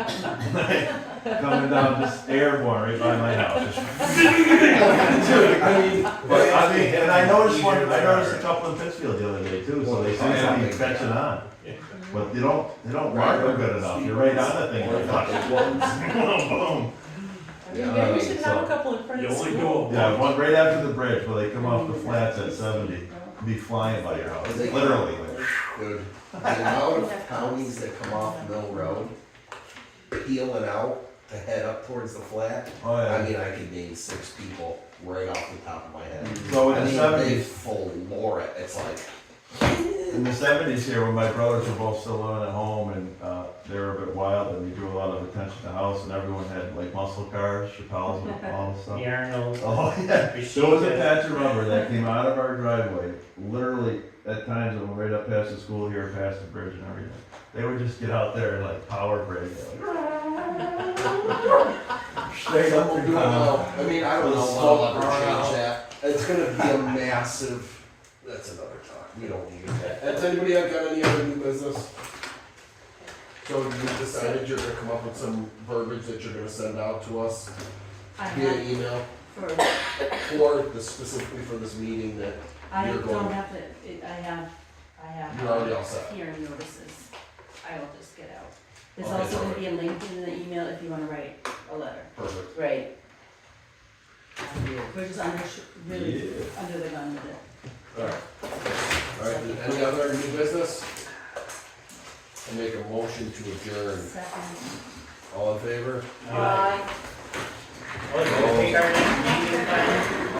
Coming down, just airborne right by my house. And I noticed a couple in Pittsfield the other day too, so they seem to be catching on. But they don't mark them good enough, you're right on the thing, you're like, boom. Maybe we should have a couple in front You of only school. do Yeah, one right after the bridge, where they come off the flats at 70, be flying by your house, literally. Dude, the amount of counties that come off Mill Road, peeling out to head up towards the flat, Oh, I yeah. mean, I could name 6 people right off the top of my head. So in I the mean, they 70s, floor it, it's like, in the 70s here, when my brothers were both still living at home and they were a bit wild and we drew a lot of attention to the house and everyone had like muscle cars, Chappelle's and all this stuff. The Arnold. Oh, yeah. There was a patch of rubber that came out of our driveway, literally at times it went right up past the school here, past the bridge and everything. They would just get out there and like power brake it. Straight up I through don't town. know, I mean, I don't With know a when slope I'll ever around. change that. It's gonna be a massive, that's another talk, we don't need that. Has anybody got any other new business? So you decided you're gonna come up with some verbiage that you're gonna send out to us I via have email for, specifically for this meeting that I You're going- don't have to, I have you're already all set. hearing notices. I will just get out. There's Okay, also gonna perfect. be a link in the email if you wanna write a letter. Perfect. Right. We're just really under the gun with it. Alright. Alright, any other new business? I make a motion to adjourn. Second. All in favor? Bye. Oh, do you take our next meeting,